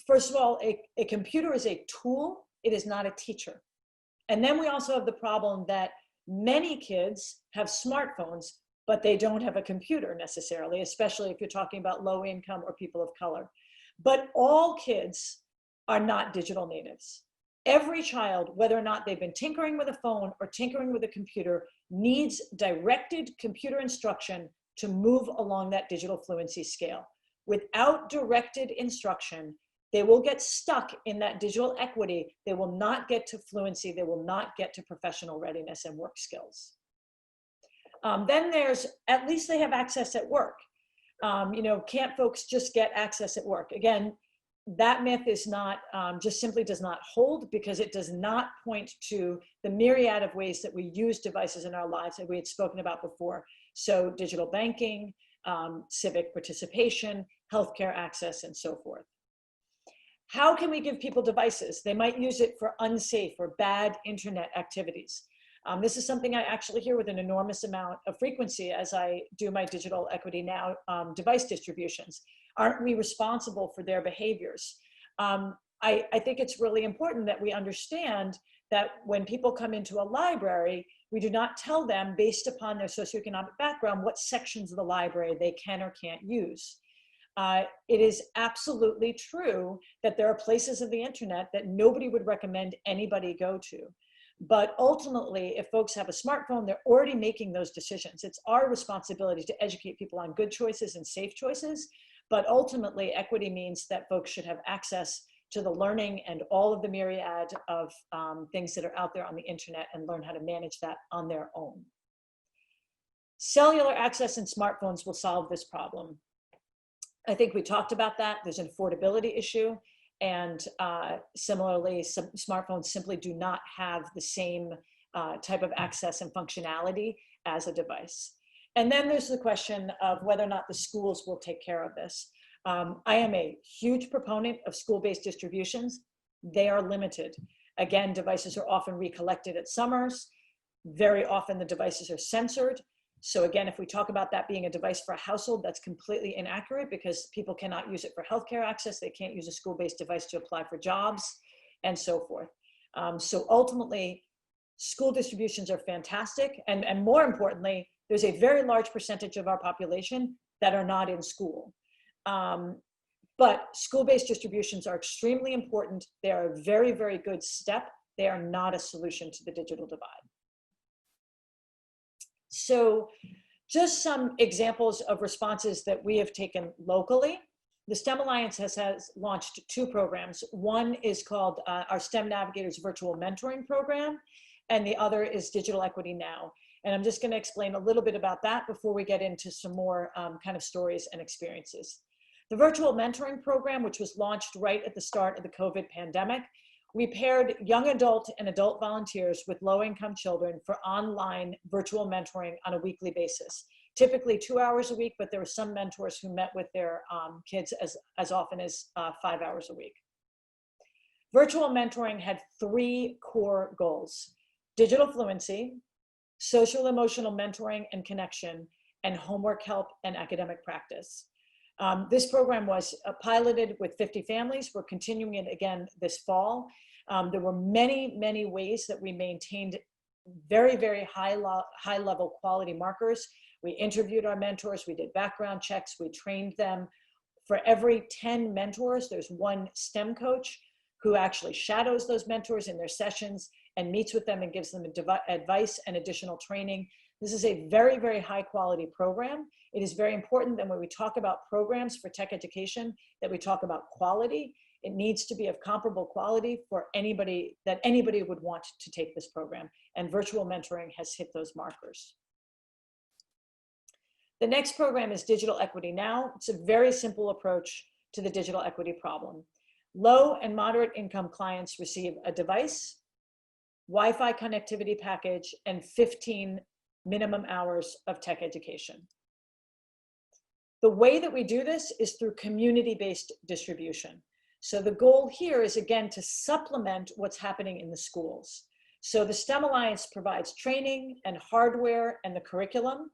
S4: First of all, a computer is a tool. It is not a teacher. And then we also have the problem that many kids have smartphones, but they don't have a computer necessarily, especially if you're talking about low income or people of color. But all kids are not digital natives. Every child, whether or not they've been tinkering with a phone or tinkering with a computer, needs directed computer instruction to move along that digital fluency scale. Without directed instruction, they will get stuck in that digital equity. They will not get to fluency. They will not get to professional readiness and work skills. Then there's, at least they have access at work. Can't folks just get access at work? Again, that myth is not, just simply does not hold, because it does not point to the myriad of ways that we use devices in our lives that we had spoken about before. So digital banking, civic participation, healthcare access, and so forth. How can we give people devices? They might use it for unsafe or bad internet activities. This is something I actually hear with an enormous amount of frequency as I do my Digital Equity Now device distributions. Aren't we responsible for their behaviors? I think it's really important that we understand that when people come into a library, we do not tell them based upon their socioeconomic background what sections of the library they can or can't use. It is absolutely true that there are places of the internet that nobody would recommend anybody go to. But ultimately, if folks have a smartphone, they're already making those decisions. It's our responsibility to educate people on good choices and safe choices. But ultimately, equity means that folks should have access to the learning and all of the myriad of things that are out there on the internet and learn how to manage that on their own. Cellular access and smartphones will solve this problem. I think we talked about that. There's an affordability issue. And similarly, some smartphones simply do not have the same type of access and functionality as a device. And then there's the question of whether or not the schools will take care of this. I am a huge proponent of school-based distributions. They are limited. Again, devices are often recollected at summers. Very often the devices are censored. So again, if we talk about that being a device for a household, that's completely inaccurate because people cannot use it for healthcare access. They can't use a school-based device to apply for jobs and so forth. So ultimately, school distributions are fantastic. And more importantly, there's a very large percentage of our population that are not in school. But school-based distributions are extremely important. They are a very, very good step. They are not a solution to the digital divide. So just some examples of responses that we have taken locally. the STEM Alliance has launched 2 programs. One is called our STEM Navigators Virtual Mentoring Program, and the other is Digital Equity Now. And I'm just going to explain a little bit about that before we get into some more kind of stories and experiences. The Virtual Mentoring Program, which was launched right at the start of the COVID pandemic, we paired young adult and adult volunteers with low-income children for online virtual mentoring on a weekly basis. Typically 2 hours a week, but there were some mentors who met with their kids as often as 5 hours a week. Virtual mentoring had 3 core goals: digital fluency, social emotional mentoring and connection, and homework help and academic practice. This program was piloted with 50 families. We're continuing it again this fall. There were many, many ways that we maintained very, very high level quality markers. We interviewed our mentors, we did background checks, we trained them. For every 10 mentors, there's 1 STEM coach who actually shadows those mentors in their sessions and meets with them and gives them advice and additional training. This is a very, very high quality program. It is very important that when we talk about programs for tech education, that we talk about quality. It needs to be of comparable quality for anybody, that anybody would want to take this program. And virtual mentoring has hit those markers. The next program is Digital Equity Now. It's a very simple approach to the digital equity problem. Low and moderate income clients receive a device, Wi-Fi connectivity package, and 15 minimum hours of tech education. The way that we do this is through community-based distribution. So the goal here is, again, to supplement what's happening in the schools. So the STEM Alliance provides training and hardware and the curriculum,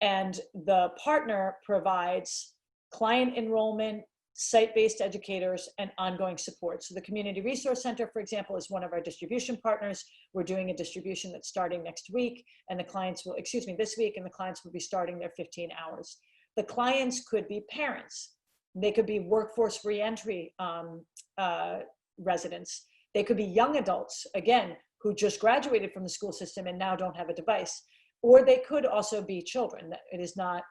S4: and the partner provides client enrollment, site-based educators, and ongoing support. So the Community Resource Center, for example, is one of our distribution partners. We're doing a distribution that's starting next week, and the clients will, this week, and the clients will be starting their 15 hours. The clients could be parents. They could be workforce reentry residents. They could be young adults, again, who just graduated from the school system and now don't have a device. Or they could also be children. It is not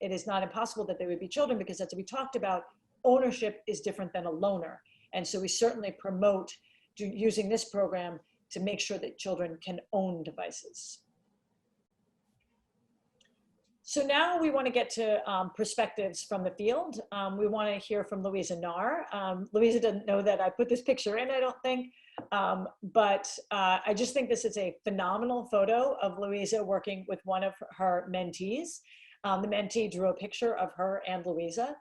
S4: impossible that they would be children, because as we talked about, ownership is different than a loaner. And so we certainly promote using this program to make sure that children can own devices. So now we want to get to perspectives from the field. We want to hear from Louisa Nahr. Louisa doesn't know that I put this picture in, I don't think. But I just think this is a phenomenal photo of Louisa working with one of her mentees. The mentee drew a picture of her and Louisa.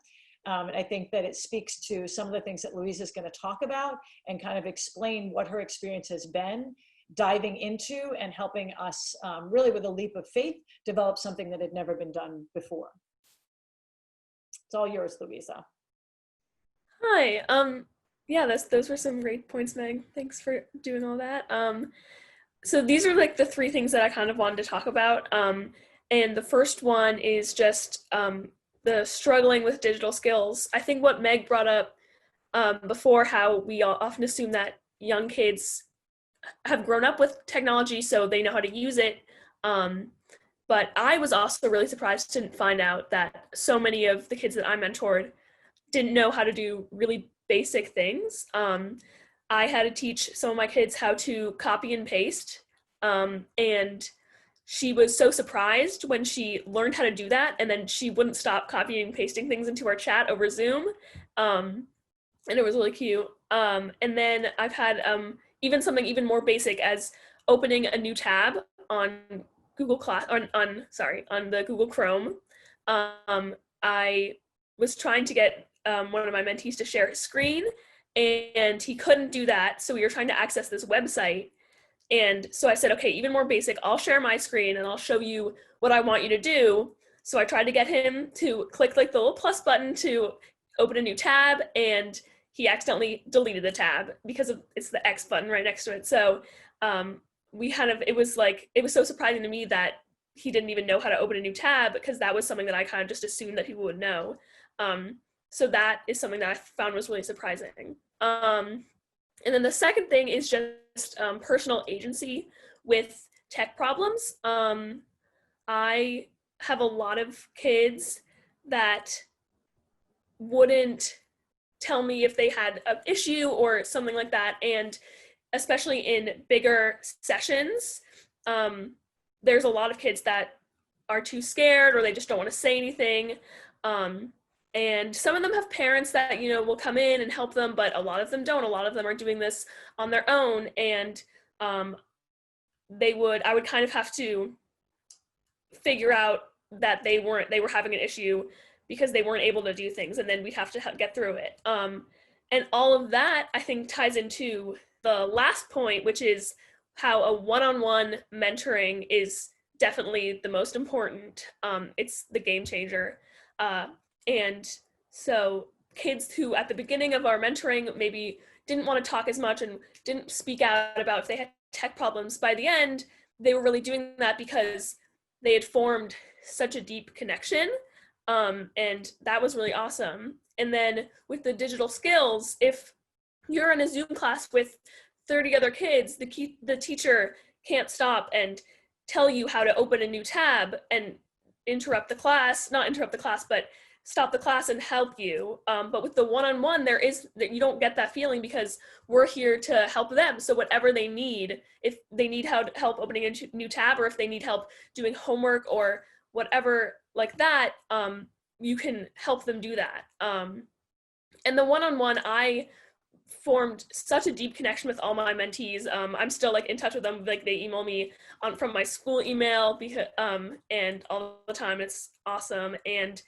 S4: And I think that it speaks to some of the things that Louisa is going to talk about and kind of explain what her experience has been, diving into and helping us really with a leap of faith, develop something that had never been done before. It's all yours, Louisa.
S5: Hi. Yeah, those were some great points, Meg. Thanks for doing all that. So these are like the 3 things that I kind of wanted to talk about. And the first one is just the struggling with digital skills. I think what Meg brought up before, how we often assume that young kids have grown up with technology, so they know how to use it. But I was also really surprised to find out that so many of the kids that I mentored didn't know how to do really basic things. I had to teach some of my kids how to copy and paste. And she was so surprised when she learned how to do that, and then she wouldn't stop copying and pasting things into our chat over Zoom. And it was really cute. And then I've had even something even more basic as opening a new tab on Google Class, on the Google Chrome. I was trying to get one of my mentees to share his screen, and he couldn't do that. So we were trying to access this website. And so I said, okay, even more basic, I'll share my screen and I'll show you what I want you to do. So I tried to get him to click like the little plus button to open a new tab, and he accidentally deleted the tab because it's the X button right next to it. So it was so surprising to me that he didn't even know how to open a new tab, because that was something that I kind of just assumed that people would know. So that is something that I found was really surprising. And then the second thing is just personal agency with tech problems. I have a lot of kids that wouldn't tell me if they had an issue or something like that. And especially in bigger sessions, there's a lot of kids that are too scared or they just don't want to say anything. And some of them have parents that, you know, will come in and help them, but a lot of them don't. A lot of them are doing this on their own. And I would kind of have to figure out that they were having an issue because they weren't able to do things, and then we'd have to get through it. And all of that, I think, ties into the last point, which is how a one-on-one mentoring is definitely the most important. It's the game changer. And so kids who at the beginning of our mentoring maybe didn't want to talk as much and didn't speak out about if they had tech problems, by the end, they were really doing that because they had formed such a deep connection. And that was really awesome. And then with the digital skills, if you're in a Zoom class with 30 other kids, the teacher can't stop and tell you how to open a new tab and interrupt the class, not interrupt the class, but stop the class and help you. But with the one-on-one, you don't get that feeling because we're here to help them. So whatever they need, if they need help opening a new tab, or if they need help doing homework or whatever like that, you can help them do that. And the one-on-one, I formed such a deep connection with all my mentees. I'm still like in touch with them. Like they email me from my school email because, and all the time. It's awesome. And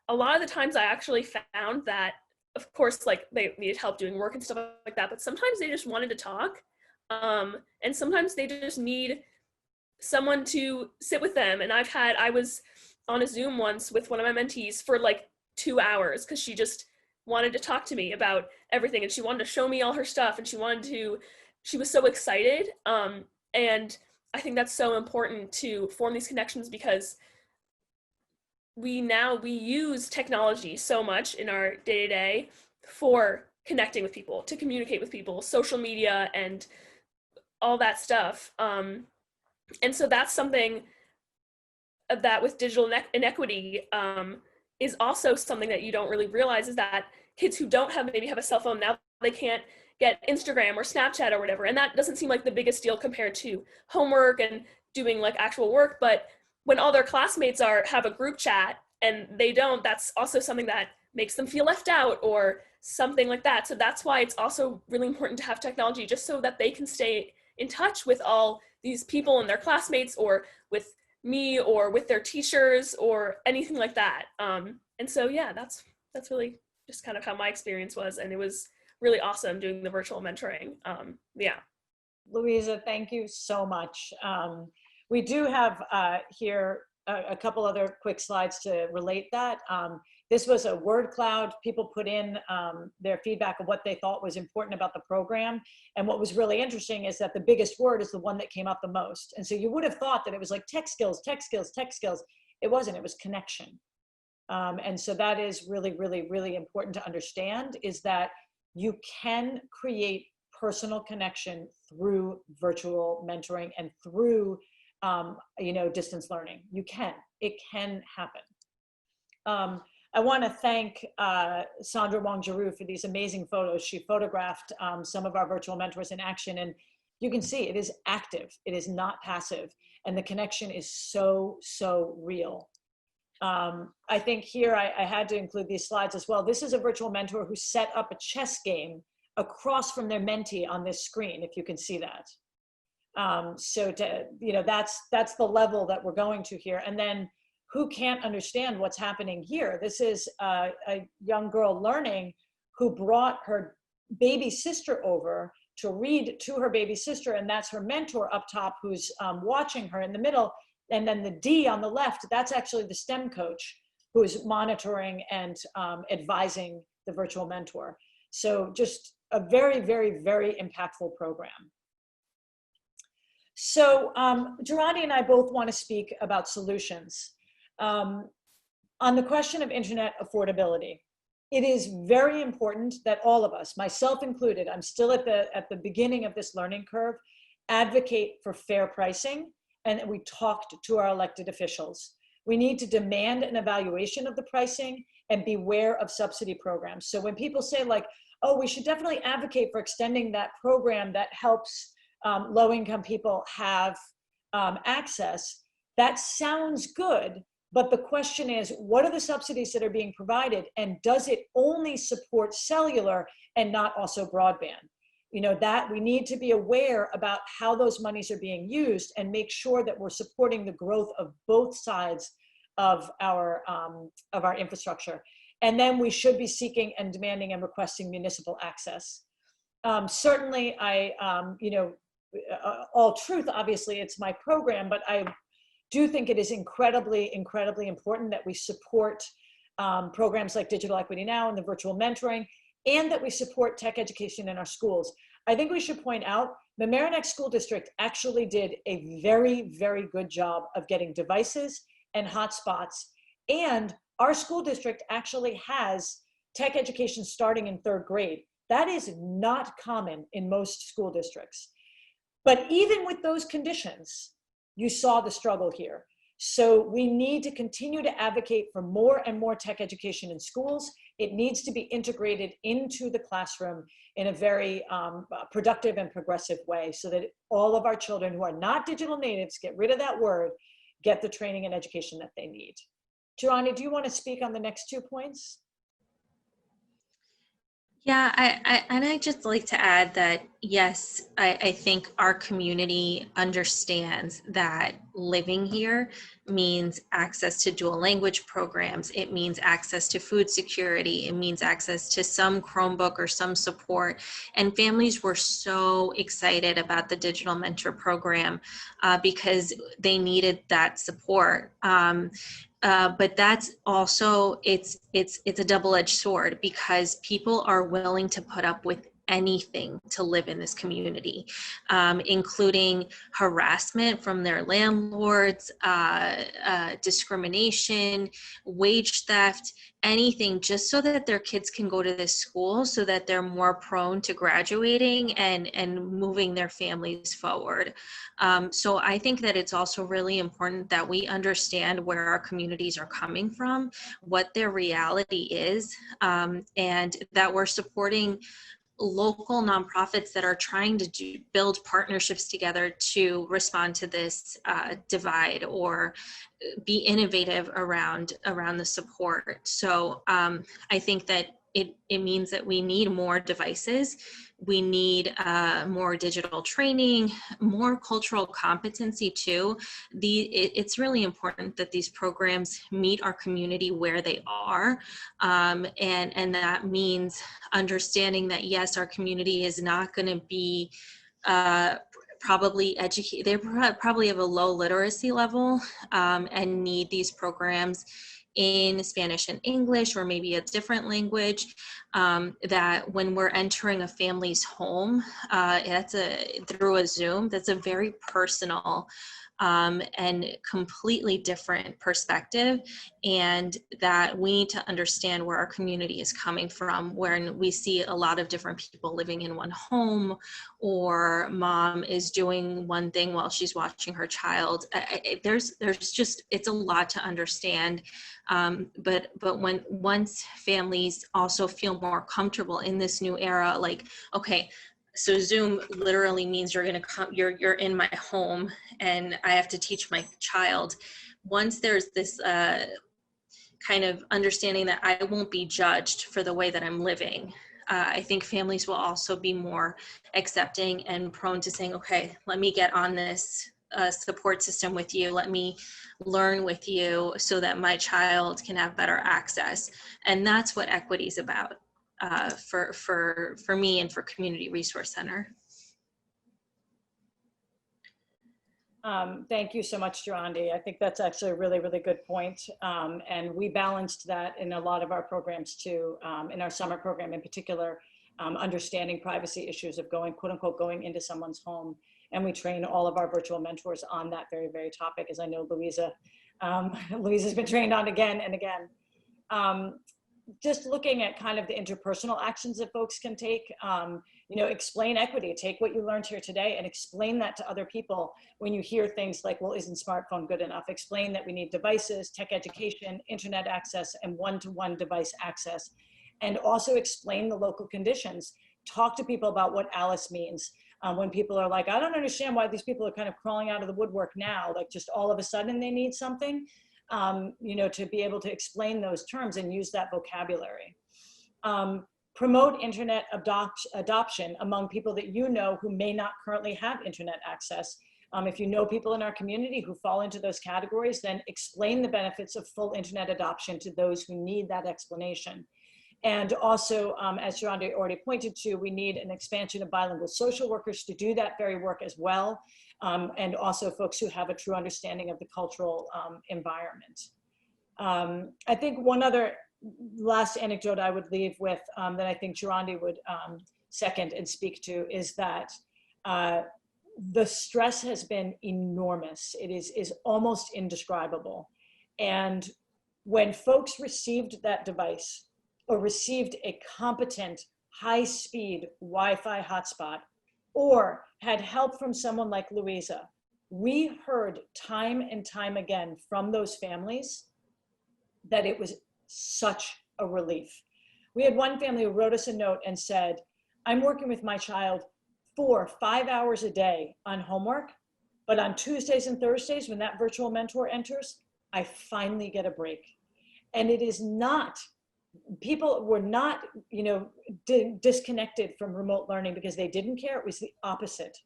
S5: a lot of the times I actually found that, of course, like they needed help doing work and stuff like that, but sometimes they just wanted to talk. And sometimes they just need someone to sit with them. And I was on a Zoom once with one of my mentees for like 2 hours because she just wanted to talk to me about everything, and she wanted to show me all her stuff, and she was so excited. And I think that's so important to form these connections because we use technology so much in our day-to-day for connecting with people, to communicate with people, social media and all that stuff. And so that's something that with digital inequity is also something that you don't really realize, is that kids who don't maybe have a cell phone now, they can't get Instagram or Snapchat or whatever. And that doesn't seem like the biggest deal compared to homework and doing like actual work. But when all their classmates have a group chat and they don't, that's also something that makes them feel left out or something like that. So that's why it's also really important to have technology, just so that they can stay in touch with all these people and their classmates, or with me, or with their teachers, or anything like that. And so, yeah, that's really just kind of how my experience was. And it was really awesome doing the virtual mentoring. Yeah.
S4: Louisa, thank you so much. We do have here a couple other quick slides to relate that. This was a word cloud. People put in their feedback of what they thought was important about the program. And what was really interesting is that the biggest word is the one that came up the most. And so you would have thought that it was like tech skills, tech skills, tech skills. It wasn't, it was connection. And so that is really, really, really important to understand, is that you can create personal connection through virtual mentoring and through distance learning. It can happen. I want to thank Sandra Wong-Giroux for these amazing photos. She photographed some of our virtual mentors in action, and you can see it is active. It is not passive, and the connection is so, so real. I think here I had to include these slides as well. This is a virtual mentor who set up a chess game across from their mentee on this screen, if you can see that. So that's the level that we're going to here. And then who can't understand what's happening here? This is a young girl learning who brought her baby sister over to read to her baby sister, and that's her mentor up top who's watching her in the middle. And then the D on the left, that's actually the STEM coach who's monitoring and advising the virtual mentor. So just a very, very, very impactful program. So Jirandy and I both want to speak about solutions. On the question of internet affordability, it is very important that all of us, myself included, I'm still at the beginning of this learning curve, advocate for fair pricing, and that we talked to our elected officials. We need to demand an evaluation of the pricing and beware of subsidy programs. So when people say like, oh, we should definitely advocate for extending that program that helps low-income people have access, that sounds good. But the question is, what are the subsidies that are being provided? And does it only support cellular and not also broadband? You know, that we need to be aware about how those monies are being used and make sure that we're supporting the growth of both sides of our infrastructure. And then we should be seeking and demanding and requesting municipal access. Certainly, all truth, obviously, it's my program, but I do think it is incredibly, incredibly important that we support programs like Digital Equity Now and the virtual mentoring, and that we support tech education in our schools. I think we should point out the Merrimack School District actually did a very, very good job of getting devices and hotspots. And our school district actually has tech education starting in 3rd grade. That is not common in most school districts. But even with those conditions, you saw the struggle here. So we need to continue to advocate for more and more tech education in schools. It needs to be integrated into the classroom in a very productive and progressive way so that all of our children who are not digital natives, get rid of that word, get the training and education that they need. Jirandy, do you want to speak on the next 2 points?
S3: Yeah, I'd just like to add that, yes, I think our community understands that living here means access to dual language programs. It means access to food security. It means access to some Chromebook or some support. And families were so excited about the Digital Mentor program because they needed that support. But that's also, it's a double-edged sword because people are willing to put up with anything to live in this community, including harassment from their landlords, discrimination, wage theft, anything, just so that their kids can go to this school so that they're more prone to graduating and moving their families forward. So I think that it's also really important that we understand where our communities are coming from, what their reality is, and that we're supporting local nonprofits that are trying to build partnerships together to respond to this divide or be innovative around the support. So I think that it means that we need more devices. We need more digital training, more cultural competency too. It's really important that these programs meet our community where they are. And that means understanding that, yes, our community is not going to be probably educated. They probably have a low literacy level and need these programs in Spanish and English, or maybe a different language, that when we're entering a family's home, through a Zoom, that's a very personal and completely different perspective, and that we need to understand where our community is coming from, when we see a lot of different people living in one home, or mom is doing one thing while she's watching her child. There's just, it's a lot to understand. But once families also feel more comfortable in this new era, like, okay, so Zoom literally means you're going to come, you're in my home and I have to teach my child. Once there's this kind of understanding that I won't be judged for the way that I'm living, I think families will also be more accepting and prone to saying, okay, let me get on this support system with you. Let me learn with you so that my child can have better access. And that's what equity is about. For me and for Community Resource Center.
S4: Thank you so much, Jirandy. I think that's actually a really, really good point. And we balanced that in a lot of our programs too, in our summer program in particular, understanding privacy issues of going, quote unquote, going into someone's home. And we train all of our virtual mentors on that very, very topic, as I know Louisa's been trained on again and again. just looking at kind of the interpersonal actions that folks can take, you know, explain equity, take what you learned here today and explain that to other people. When you hear things like, well, isn't smartphone good enough? Explain that we need devices, tech education, internet access, and one-to-one device access. And also explain the local conditions. Talk to people about what ALICE means. When people are like, I don't understand why these people are kind of crawling out of the woodwork now, like just all of a sudden they need something. You know, to be able to explain those terms and use that vocabulary. Promote internet adoption among people that you know who may not currently have internet access. If you know people in our community who fall into those categories, then explain the benefits of full internet adoption to those who need that explanation. And also, as Jirandy already pointed to, we need an expansion of bilingual social workers to do that very work as well. And also folks who have a true understanding of the cultural environment. I think one other last anecdote I would leave with that I think Jirandy would second and speak to is that the stress has been enormous. It is almost indescribable. And when folks received that device or received a competent high-speed Wi-Fi hotspot, or had help from someone like Louisa, we heard time and time again from those families that it was such a relief. We had one family who wrote us a note and said, I'm working with my child 4 or 5 hours a day on homework, but on Tuesdays and Thursdays when that virtual mentor enters, I finally get a break. And it is not, people were not, you know, disconnected from remote learning because they didn't care. It was the opposite.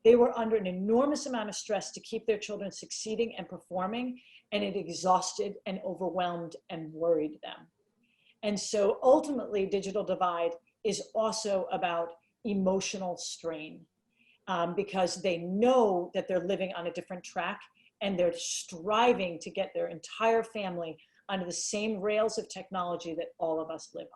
S4: They were under an enormous amount of stress to keep their children succeeding and performing, and it exhausted and overwhelmed and worried them. And so ultimately, digital divide is also about emotional strain because they know that they're living on a different track and they're striving to get their entire family onto the same rails of technology that all of us live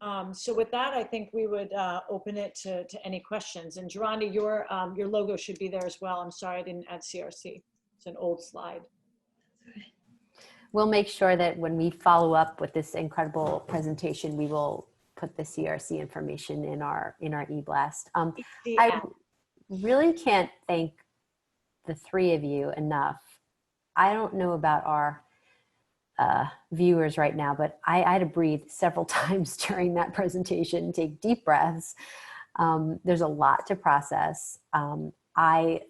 S4: on. So with that, I think we would open it to any questions. And Jirandy, your logo should be there as well. I'm sorry I didn't add CRC. It's an old slide.
S1: We'll make sure that when we follow up with this incredible presentation, we will put the CRC information in our e-blast. I really can't thank the three of you enough. I don't know about our viewers right now, but I had to breathe several times during that presentation, take deep breaths. There's a lot to process. I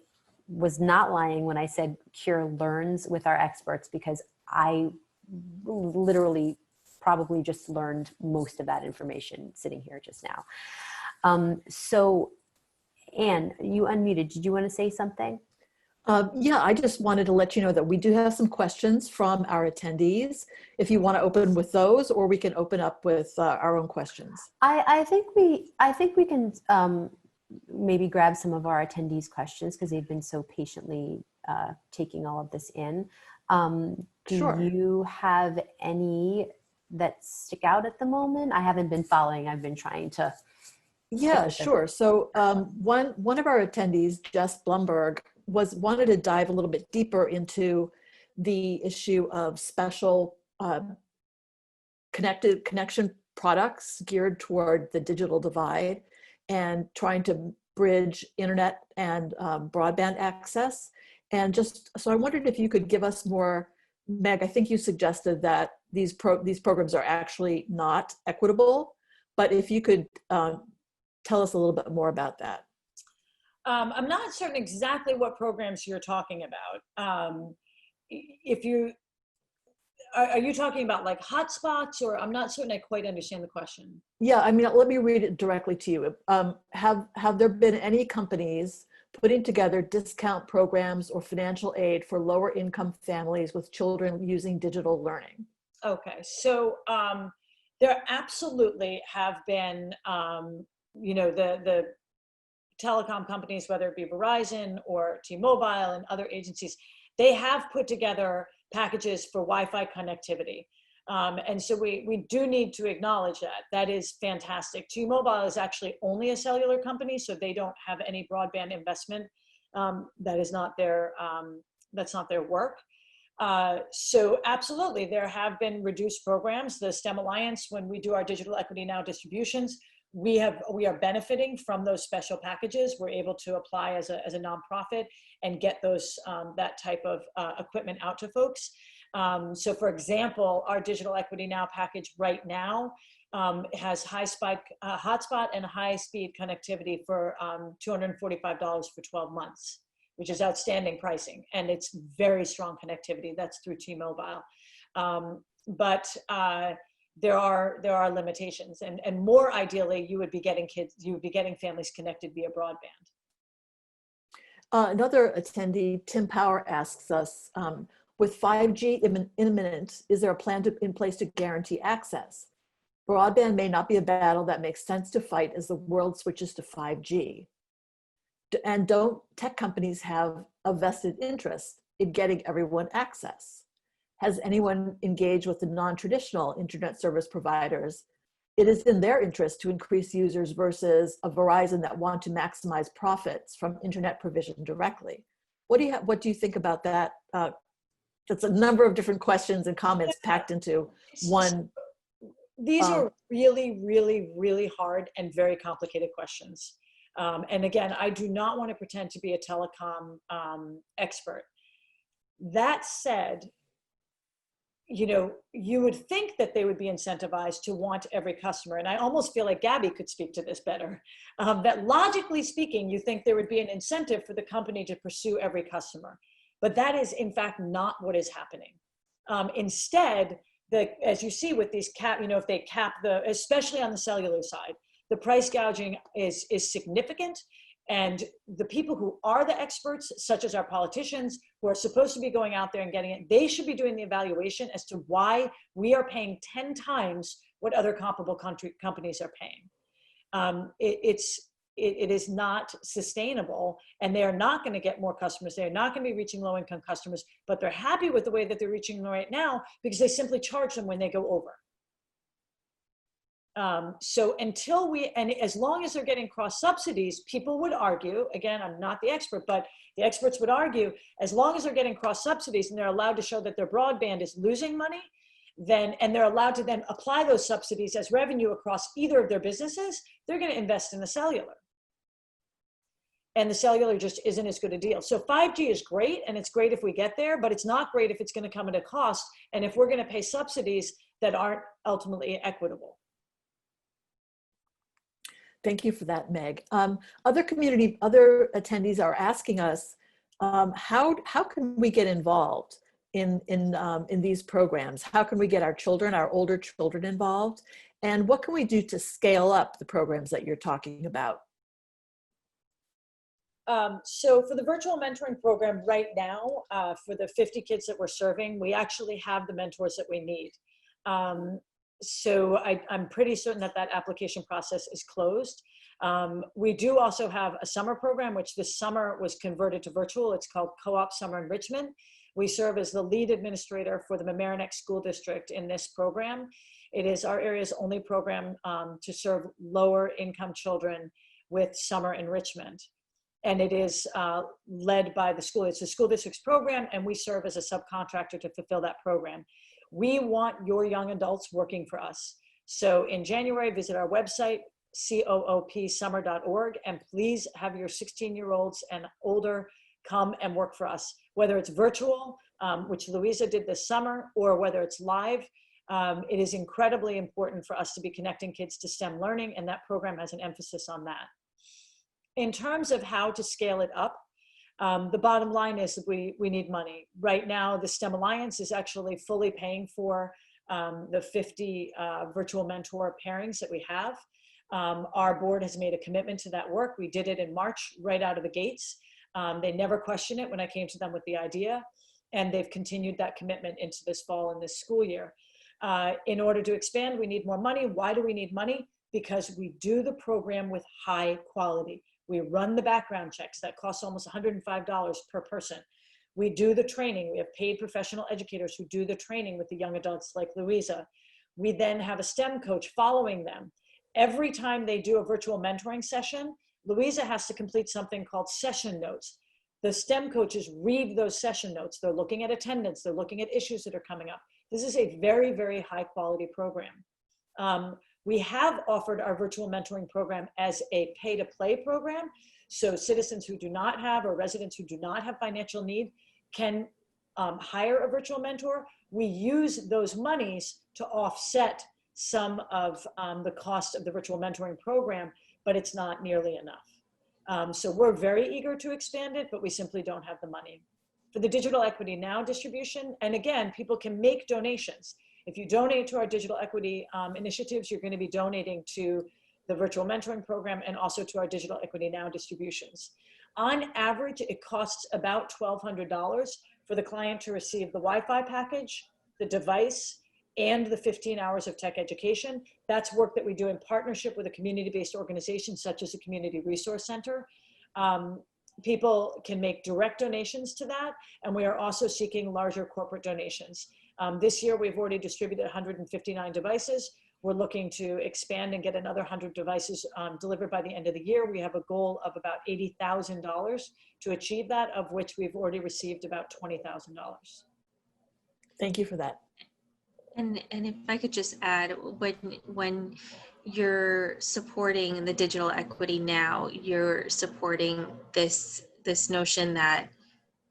S1: was not lying when I said CURE learns with our experts because I literally probably just learned most of that information sitting here just now. So Anne, you unmuted. Did you want to say something?
S6: Yeah, I just wanted to let you know that we do have some questions from our attendees. If you want to open with those, or we can open up with our own questions.
S1: I think we can maybe grab some of our attendees' questions because they've been so patiently taking all of this in.
S6: Sure.
S1: Do you have any that stick out at the moment? I haven't been following. I've been trying to.
S6: Yeah, sure. So one of our attendees, Jess Blumberg, wanted to dive a little bit deeper into the issue of special connection products geared toward the digital divide and trying to bridge internet and broadband access. And just, so I wondered if you could give us more, Meg, I think you suggested that these programs are actually not equitable, but if you could tell us a little bit more about that.
S4: I'm not certain exactly what programs you're talking about. If you, are you talking about like hotspots, or I'm not certain I quite understand the question.
S6: Yeah, I mean, let me read it directly to you. Have there been any companies putting together discount programs or financial aid for lower income families with children using digital learning?
S4: Okay, so there absolutely have been, you know, the telecom companies, whether it be Verizon or T-Mobile and other agencies, they have put together packages for Wi-Fi connectivity. And so we do need to acknowledge that. That is fantastic. T-Mobile is actually only a cellular company, so they don't have any broadband investment. That is not their, that's not their work. So absolutely, there have been reduced programs. The STEM Alliance, when we do our Digital Equity Now distributions, we are benefiting from those special packages. We're able to apply as a nonprofit and get those that type of equipment out to folks. So for example, our Digital Equity Now package right now has hotspot and high-speed connectivity for $245 for 12 months, which is outstanding pricing, and it's very strong connectivity. That's through T-Mobile, but there are limitations, and more ideally, you would be getting families connected via broadband.
S6: Another attendee, Tim Power, asks us, with 5G imminent, is there a plan in place to guarantee access? Broadband may not be a battle that makes sense to fight as the world switches to 5G. And don't tech companies have a vested interest in getting everyone access? Has anyone engaged with the non-traditional internet service providers? It is in their interest to increase users versus a Verizon that want to maximize profits from internet provision directly. What do you think about that? That's a number of different questions and comments packed into one.
S4: These are really, really, really hard and very complicated questions. And again, I do not want to pretend to be a telecom expert. That said, you know, you would think that they would be incentivized to want every customer. And I almost feel like Gabi could speak to this better. That logically speaking, you think there would be an incentive for the company to pursue every customer. But that is in fact not what is happening. Instead, as you see with these if they cap especially on the cellular side, the price gouging is significant. And the people who are the experts, such as our politicians, who are supposed to be going out there and getting it, they should be doing the evaluation as to why we are paying 10 times what other comparable companies are paying. It is not sustainable, and they are not going to get more customers. They are not going to be reaching low-income customers, but they're happy with the way that they're reaching them right now because they simply charge them when they go over. So and as long as they're getting cross subsidies, people would argue, again, I'm not the expert, but the experts would argue, as long as they're getting cross subsidies and they're allowed to show that their broadband is losing money, and they're allowed to then apply those subsidies as revenue across either of their businesses, they're going to invest in the cellular. And the cellular just isn't as good a deal. So 5G is great, and it's great if we get there, but it's not great if it's going to come at a cost, and if we're going to pay subsidies that aren't ultimately equitable.
S6: Thank you for that, Meg. Other attendees are asking us, how can we get involved in these programs? How can we get our older children involved? And what can we do to scale up the programs that you're talking about?
S4: So for the virtual mentoring program right now, for the 50 kids that we're serving, we actually have the mentors that we need. So I'm pretty certain that application process is closed. We do also have a summer program, which this summer was converted to virtual. It's called Co-op Summer Enrichment. We serve as the lead administrator for the Mamaroneck School District in this program. It is our area's only program to serve lower income children with summer enrichment. And it is led by the school. It's the school district's program, and we serve as a subcontractor to fulfill that program. We want your young adults working for us. So in January, visit our website, coopsummer.org, and please have your 16-year-olds and older come and work for us, whether it's virtual, which Louisa did this summer, or whether it's live. It is incredibly important for us to be connecting kids to STEM learning, and that program has an emphasis on that. In terms of how to scale it up, the bottom line is that we need money. Right now, the STEM Alliance is actually fully paying for the 50 virtual mentor pairings that we have. Our board has made a commitment to that work. We did it in March, right out of the gates. They never questioned it when I came to them with the idea, and they've continued that commitment into this fall and this school year. In order to expand, we need more money. Why do we need money? Because we do the program with high quality. We run the background checks that cost almost $105 per person. We do the training. We have paid professional educators who do the training with the young adults like Louisa. We then have a STEM coach following them. Every time they do a virtual mentoring session, Louisa has to complete something called session notes. The STEM coaches read those session notes. They're looking at attendance. They're looking at issues that are coming up. This is a very, very high quality program. We have offered our virtual mentoring program as a pay to play program. So citizens who do not have, or residents who do not have financial need can hire a virtual mentor. We use those monies to offset some of the cost of the virtual mentoring program, but it's not nearly enough. So we're very eager to expand it, but we simply don't have the money. For the Digital Equity Now distribution, and again, people can make donations. If you donate to our digital equity initiatives, you're going to be donating to the virtual mentoring program and also to our Digital Equity Now distributions. On average, it costs about $1,200 for the client to receive the Wi-Fi package, the device, and the 15 hours of tech education. That's work that we do in partnership with a community-based organization such as a community resource center. People can make direct donations to that, and we are also seeking larger corporate donations. This year, we've already distributed 159 devices. We're looking to expand and get another 100 devices delivered by the end of the year. We have a goal of about $80,000 to achieve that, of which we've already received about $20,000.
S6: Thank you for that.
S3: And if I could just add, when you're supporting the Digital Equity Now, you're supporting this notion that,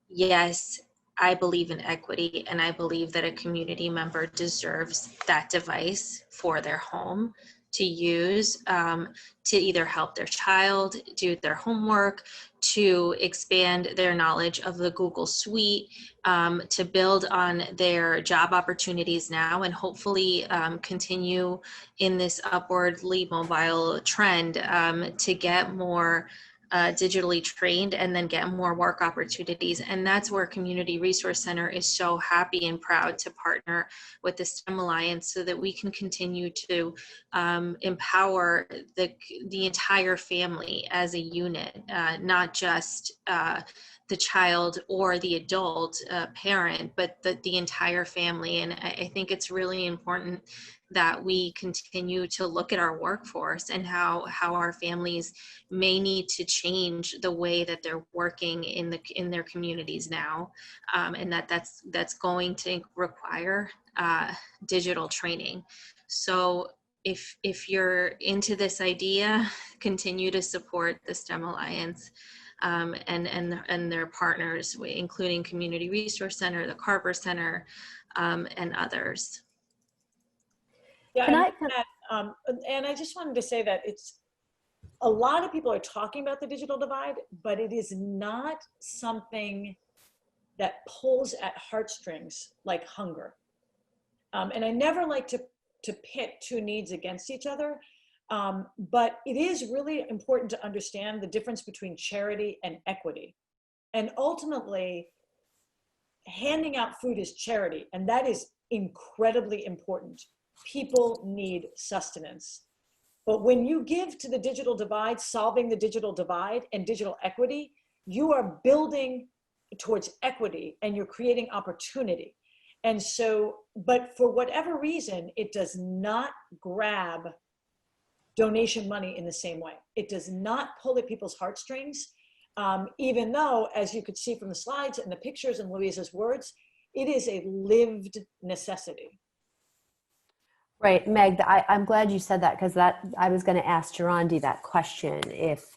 S3: yes, I believe in equity, and I believe that a community member deserves that device for their home to use to either help their child do their homework, to expand their knowledge of the Google Suite, to build on their job opportunities now, and hopefully continue in this upwardly mobile trend to get more digitally trained and then get more work opportunities. And that's where Community Resource Center is so happy and proud to partner with the STEM Alliance so that we can continue to empower the entire family as a unit, not just the child or the adult parent, but the entire family. And I think it's really important that we continue to look at our workforce and how our families may need to change the way that they're working in their communities now, and that's going to require digital training. So if you're into this idea, continue to support the STEM Alliance and their partners, including Community Resource Center, the Carver Center, and others.
S4: Yeah, and I just wanted to say that a lot of people are talking about the digital divide, but it is not something that pulls at heartstrings like hunger. And I never like to pit two needs against each other, but it is really important to understand the difference between charity and equity. And ultimately, handing out food is charity, and that is incredibly important. People need sustenance. But when you give to the digital divide, solving the digital divide and digital equity, you are building towards equity and you're creating opportunity. And so, but for whatever reason, it does not grab donation money in the same way. It does not pull at people's heartstrings, even though, as you could see from the slides and the pictures and Louisa's words, it is a lived necessity.
S1: Right, Meg, I'm glad you said that, because I was going to ask Jirandy that question. If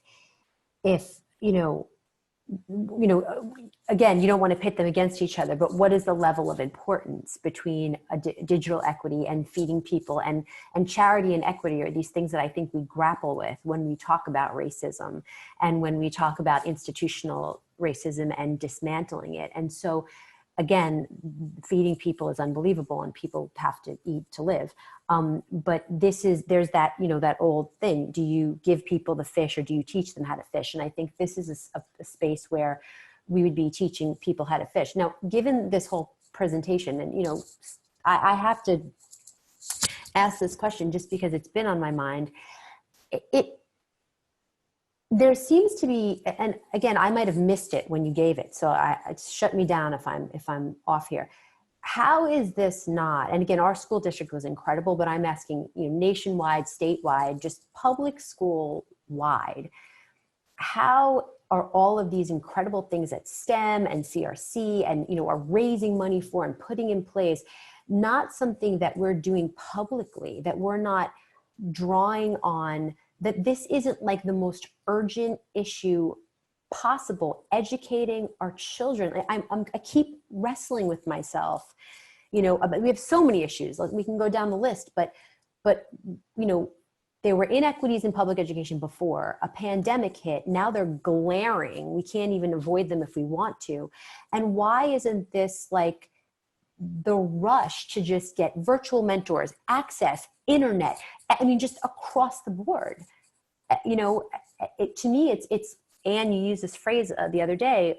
S1: again, you don't want to pit them against each other, but what is the level of importance between digital equity and feeding people, and charity and equity are these things that I think we grapple with when we talk about racism and when we talk about institutional racism and dismantling it. And so, again, feeding people is unbelievable, and people have to eat to live. But there's that, that old thing. Do you give people the fish, or do you teach them how to fish? And I think this is a space where we would be teaching people how to fish. Now, given this whole presentation, and, I have to ask this question just because it's been on my mind. There seems to be, and again, I might have missed it when you gave it, so shut me down if I'm off here. How is this not, and again, our school district was incredible, but I'm asking, nationwide, statewide, just public school wide, how are all of these incredible things that STEM and CRC and, you know, are raising money for and putting in place, not something that we're doing publicly, that we're not drawing on, that this isn't like the most urgent issue possible, educating our children. I keep wrestling with myself, you know, we have so many issues, like we can go down the list, but, you know, there were inequities in public education before, a pandemic hit, now they're glaring. We can't even avoid them if we want to. And why isn't this like the rush to just get virtual mentors, access, internet, I mean, just across the board? You know, to me, it's, and you used this phrase the other day,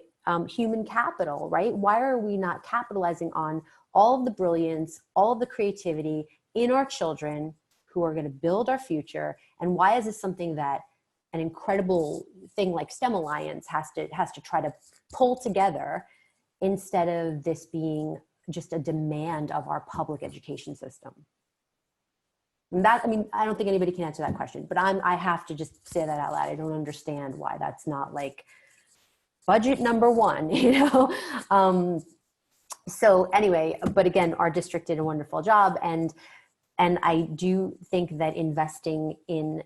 S1: human capital, right? Why are we not capitalizing on all of the brilliance, all of the creativity in our children who are going to build our future? And why is this something that an incredible thing like STEM Alliance has to try to pull together, instead of this being just a demand of our public education system? And that, I mean, I don't think anybody can answer that question, but I have to just say that out loud. I don't understand why that's not like budget number one, you know? So anyway, but again, our district did a wonderful job. And I do think that investing in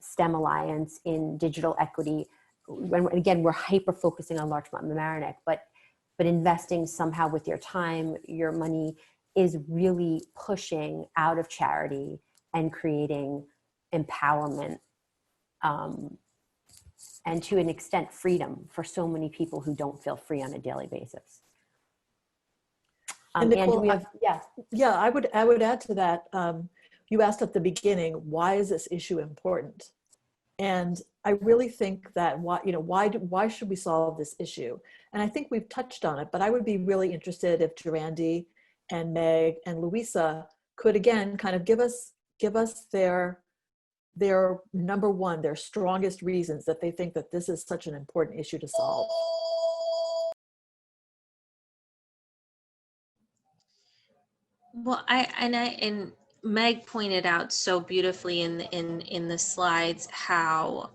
S1: STEM Alliance, in digital equity, when, again, we're hyper focusing on Larchmont and Mamaroneck, but investing somehow with your time, your money, is really pushing out of charity and creating empowerment, and to an extent, freedom for so many people who don't feel free on a daily basis.
S6: And Nicole,
S1: and we have, yeah.
S6: Yeah, I would add to that. You asked at the beginning, why is this issue important? And I really think that why should we solve this issue? And I think we've touched on it, but I would be really interested if Jirandy and Meg and Louisa could again kind of give us their number one, their strongest reasons that they think that this is such an important issue to solve.
S3: Well, and Meg pointed out so beautifully in the slides how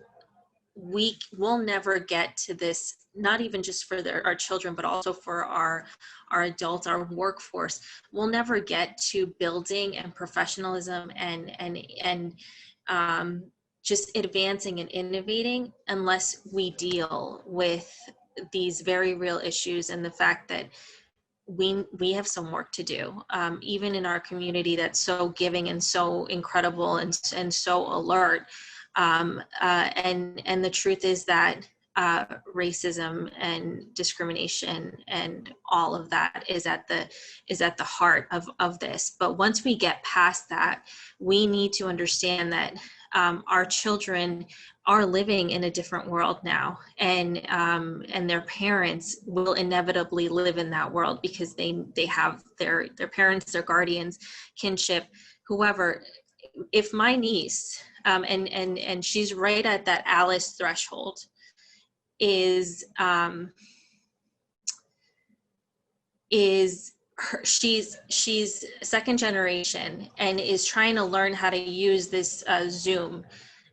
S3: we will never get to this, not even just for our children, but also for our adults, our workforce. We'll never get to building and professionalism and just advancing and innovating unless we deal with these very real issues and the fact that we have some work to do, even in our community that's so giving and so incredible and so alert. And the truth is that racism and discrimination and all of that is at the heart of this. But once we get past that, we need to understand that our children are living in a different world now, and their parents will inevitably live in that world because they have their parents, their guardians, kinship, whoever. If my niece, and she's right at that Alice threshold, she's second generation and is trying to learn how to use this Zoom,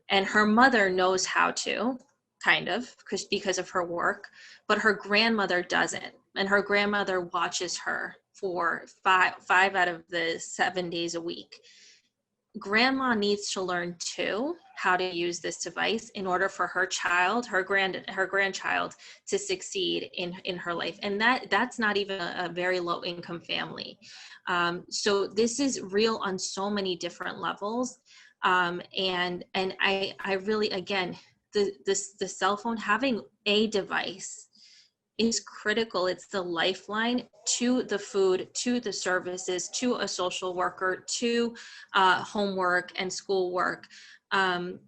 S3: and her mother knows how to, kind of, because of her work, but her grandmother doesn't, and her grandmother watches her for five out of the 7 days a week. Grandma needs to learn too how to use this device in order for her child, her grandchild, to succeed in her life. And that's not even a very low income family. So this is real on so many different levels. And I really, again, the cell phone, having a device is critical. It's the lifeline to the food, to the services, to a social worker, to homework and schoolwork. But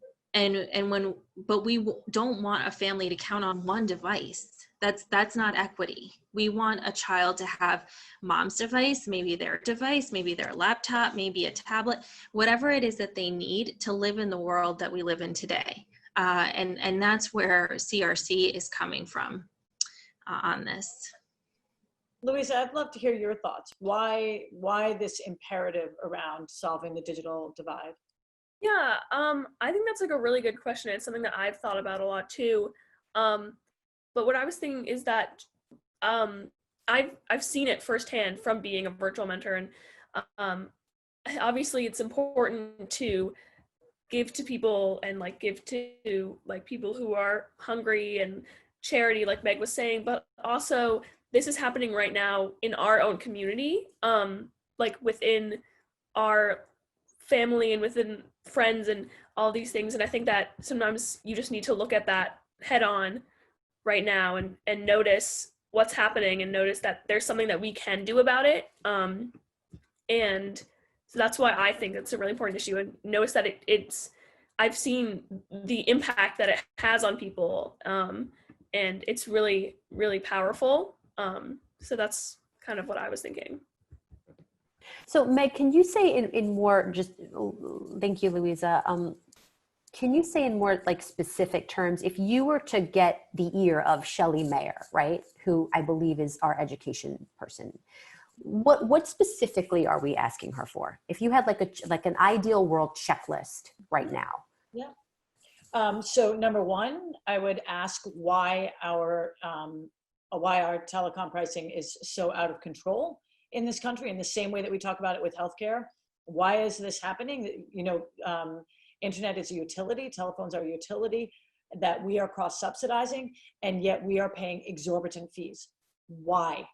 S3: we don't want a family to count on one device. That's not equity. We want a child to have mom's device, maybe their device, maybe their laptop, maybe a tablet, whatever it is that they need to live in the world that we live in today. And that's where CRC is coming from on this.
S4: Louisa, I'd love to hear your thoughts. Why this imperative around solving the digital divide?
S5: Yeah, I think that's like a really good question. It's something that I've thought about a lot too. But what I was thinking is that um, I've seen it firsthand from being a virtual mentor, and um, obviously it's important to give to people and like give to like people who are hungry and charity, like Meg was saying, but also this is happening right now in our own community, like within our family and within friends and all these things. And I think that sometimes you just need to look at that head on right now and notice what's happening and notice that there's something that we can do about it. And so that's why I think it's a really important issue, and notice that it's I've seen the impact that it has on people, and it's really, really powerful. So that's kind of what I was thinking.
S1: So Meg, can you say in more, just, thank you, Louisa. Can you say in more like specific terms, if you were to get the ear of Shelley Mayer, right, who I believe is our education person, what specifically are we asking her for? If you had like an ideal world checklist right now.
S4: Yeah. So number one, I would ask why our telecom pricing is so out of control in this country, in the same way that we talk about it with healthcare. Why is this happening? You know, internet is a utility, telephones are a utility that we are cross-subsidizing, and yet we are paying exorbitant fees. Why?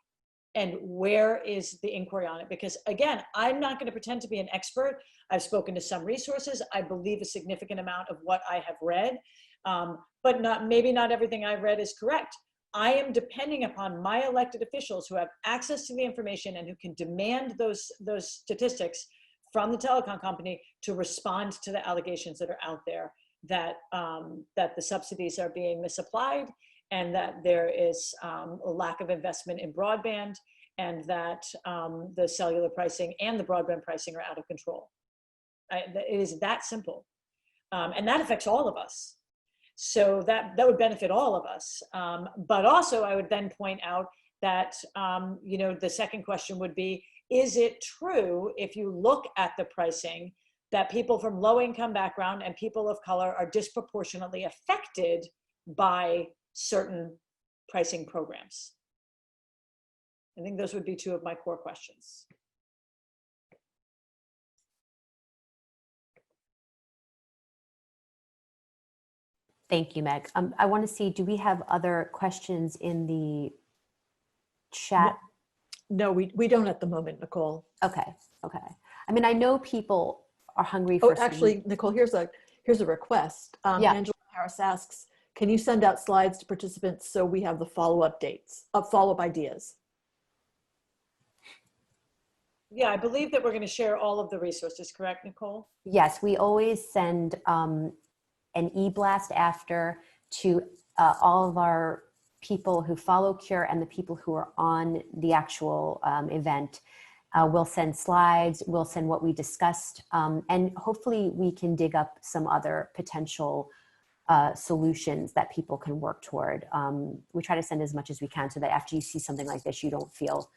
S4: And where is the inquiry on it? Because again, I'm not going to pretend to be an expert. I've spoken to some resources. I believe a significant amount of what I have read, but maybe not everything I've read is correct. I am depending upon my elected officials who have access to the information and who can demand those statistics from the telecom company to respond to the allegations that are out there that that the subsidies are being misapplied, and that there is a lack of investment in broadband, and that the cellular pricing and the broadband pricing are out of control. It is that simple. And that affects all of us. So that would benefit all of us. But also I would then point out that, you know, the second question would be, is it true, if you look at the pricing, that people from low income background and people of color are disproportionately affected by certain pricing programs? I think those would be two of my core questions.
S1: Thank you, Meg. I want to see, do we have other questions in the chat?
S6: No, we don't at the moment, Nicole.
S1: Okay. I mean, I know people are hungry
S6: Oh,
S1: for
S6: actually, Nicole, here's a request.
S1: Yeah.
S6: Angela Harris asks, can you send out slides to participants so we have the follow-up ideas?
S4: Yeah, I believe that we're going to share all of the resources, correct, Nicole?
S1: Yes, we always send an e-blast after to all of our people who follow Cure and the people who are on the actual event. We'll send slides, we'll send what we discussed, and hopefully we can dig up some other potential solutions that people can work toward. We try to send as much as we can so that after you see something like this, you don't feel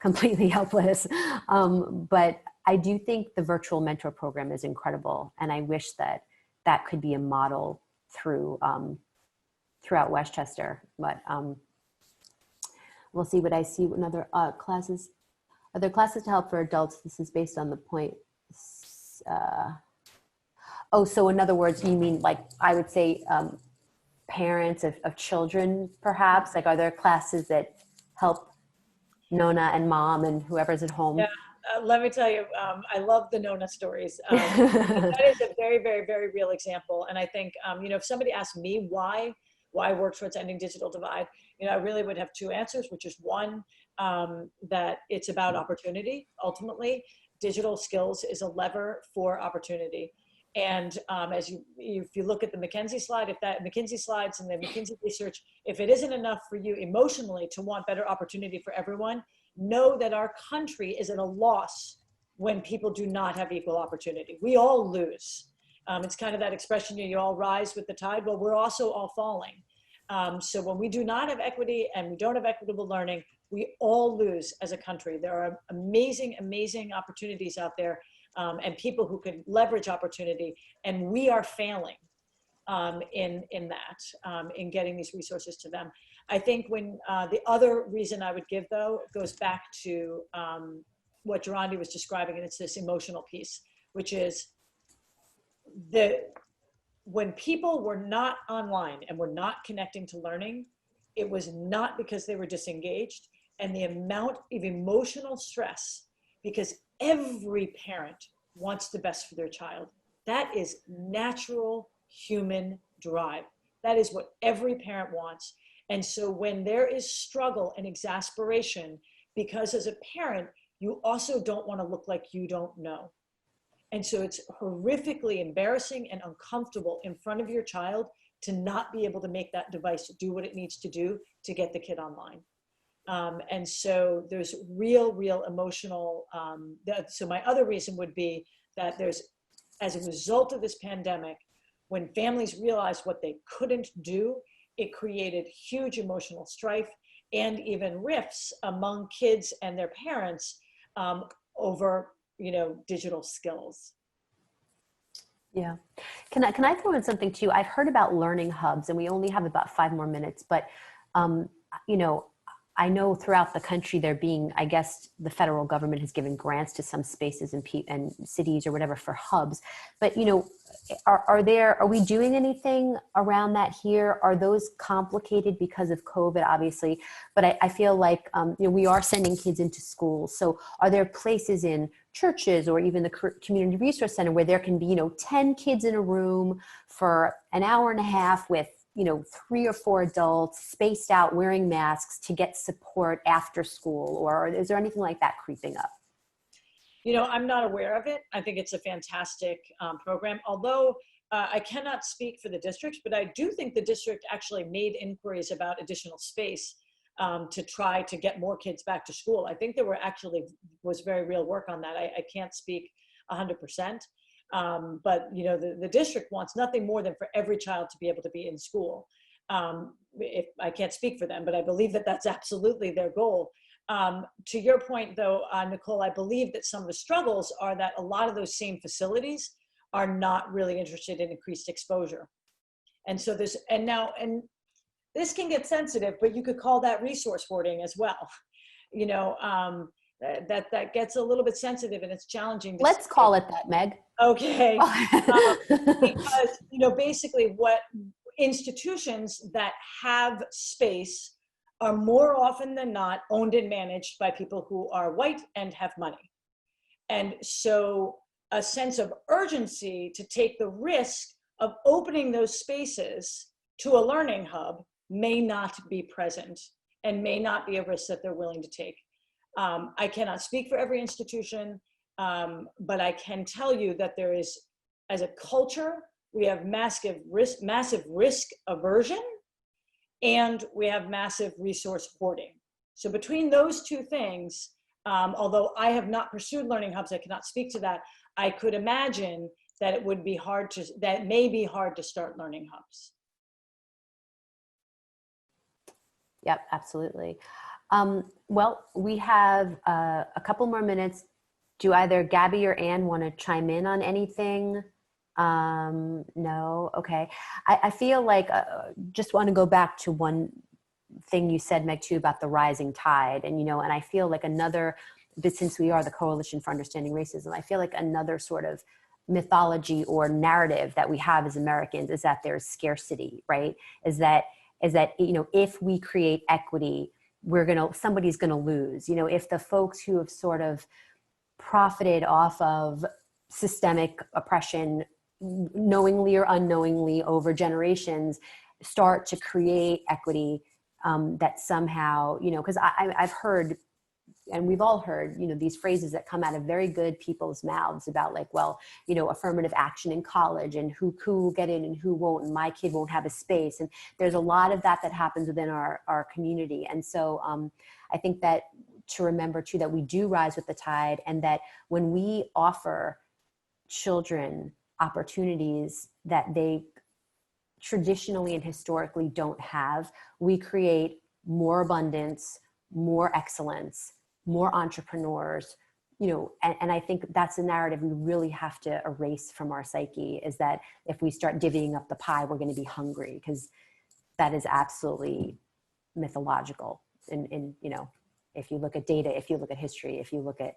S1: completely helpless. But I do think the virtual mentor program is incredible, and I wish that that could be a model throughout Westchester. But we'll see what I see in other classes. Are there classes to help for adults? This is based on the point. Oh, so in other words, you mean like, I would say parents of children, perhaps? Like, are there classes that help Nona and mom and whoever's at home?
S4: Yeah, let me tell you, I love the Nona stories. That is a very, very, very real example. And I think, you know, if somebody asked me why work towards ending digital divide, you know, I really would have two answers, which is one, that it's about opportunity. Ultimately, digital skills is a lever for opportunity. And if you look at the McKinsey slide, if that McKinsey slides and the McKinsey research, if it isn't enough for you emotionally to want better opportunity for everyone, know that our country is at a loss when people do not have equal opportunity. We all lose. It's kind of that expression, you all rise with the tide. Well, we're also all falling. So when we do not have equity and we don't have equitable learning, we all lose as a country. There are amazing, amazing opportunities out there. and people who could leverage opportunity. And we are failing in that, in getting these resources to them. I think when the other reason I would give, though, goes back to what Jirandy was describing, and it's this emotional piece, which is when people were not online and were not connecting to learning, it was not because they were disengaged, and the amount of emotional stress, because every parent wants the best for their child. That is natural human drive. That is what every parent wants. And so when there is struggle and exasperation, because as a parent, you also don't want to look like you don't know. And so it's horrifically embarrassing and uncomfortable in front of your child to not be able to make that device do what it needs to do to get the kid online. And so there's real emotional, so my other reason would be that there's, as a result of this pandemic, when families realized what they couldn't do, it created huge emotional strife and even rifts among kids and their parents over, digital skills.
S1: Yeah. Can I throw in something too? I've heard about learning hubs, and we only have about 5 more minutes, but, I know throughout the country there being, I guess the federal government has given grants to some spaces and cities or whatever for hubs, but are we doing anything around that here? Are those complicated because of COVID, obviously? But I feel like, we are sending kids into schools. So are there places in churches or even the community resource center where there can be, 10 kids in a room for an hour and a half with 3 or 4 adults spaced out wearing masks to get support after school? Or is there anything like that creeping up?
S4: I'm not aware of it. I think it's a fantastic program, although I cannot speak for the district, but I do think the district actually made inquiries about additional space to try to get more kids back to school. I think there was very real work on that. I can't speak 100%. But the district wants nothing more than for every child to be able to be in school. If I can't speak for them, but I believe that that's absolutely their goal. To your point, though, Nicole, I believe that some of the struggles are that a lot of those same facilities are not really interested in increased exposure. And so and this can get sensitive, but you could call that resource hoarding as well. That gets a little bit sensitive, and it's challenging.
S1: Let's call it that, Meg.
S4: Okay. Because, basically what institutions that have space are more often than not owned and managed by people who are white and have money. And so a sense of urgency to take the risk of opening those spaces to a learning hub may not be present and may not be a risk that they're willing to take. I cannot speak for every institution, but I can tell you that there is, as a culture, we have massive risk aversion, and we have massive resource hoarding. So between those two things, although I have not pursued learning hubs, I cannot speak to that. I could imagine that it would be that may be hard to start learning hubs.
S1: Yep, absolutely. Well, we have a couple more minutes. Do either Gabi or Anne want to chime in on anything? No? Okay. I feel like just want to go back to one thing you said, Meg, too, about the rising tide. And, and I feel like but since we are the Coalition for Understanding Racism, I feel like another sort of mythology or narrative that we have as Americans is that there's scarcity, right? Is that, if we create equity, somebody's gonna lose. If the folks who have sort of profited off of systemic oppression, knowingly or unknowingly over generations, start to create equity, that somehow, because I've heard, and we've all heard, these phrases that come out of very good people's mouths about affirmative action in college and who will get in and who won't, and my kid won't have a space. And there's a lot of that happens within our community. And so I think that to remember too, that we do rise with the tide, and that when we offer children opportunities that they traditionally and historically don't have, we create more abundance, more excellence, more entrepreneurs, and I think that's a narrative we really have to erase from our psyche, is that if we start divvying up the pie, we're going to be hungry, because that is absolutely mythological. In if you look at data, if you look at history, if you look at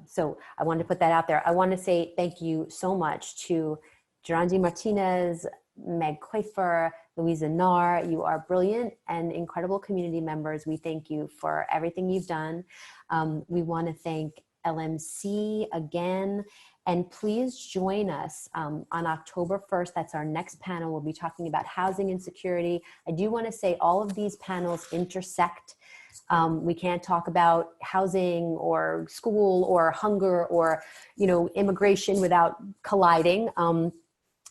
S1: so I wanted to put that out there. I want to say thank you so much to Jirandy Martinez, Meg Kaufer, Louisa Inar. You are brilliant and incredible community members. We thank you for everything you've done. We want to thank LMC again. And please join us on October 1st. That's our next panel. We'll be talking about housing insecurity. I do want to say all of these panels intersect. We can't talk about housing or school or hunger or, immigration without colliding.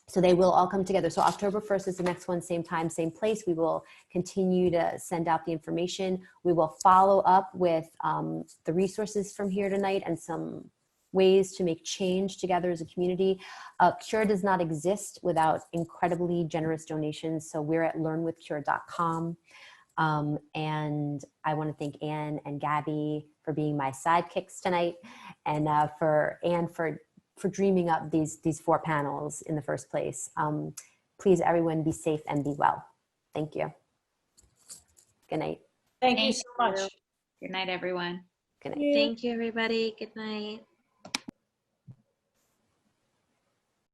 S1: So they will all come together. So October 1st is the next one, same time, same place. We will continue to send out the information. We will follow up with the resources from here tonight and some ways to make change together as a community. Cure does not exist without incredibly generous donations. So we're at learnwithcure.com. And I want to thank Anne and Gabi for being my sidekicks tonight, and for Anne for dreaming up these 4 panels in the first place. Please, everyone, be safe and be well. Thank you. Good night.
S4: Thank you so much.
S2: Good night, everyone.
S1: Good night.
S3: Thank you, everybody. Good night.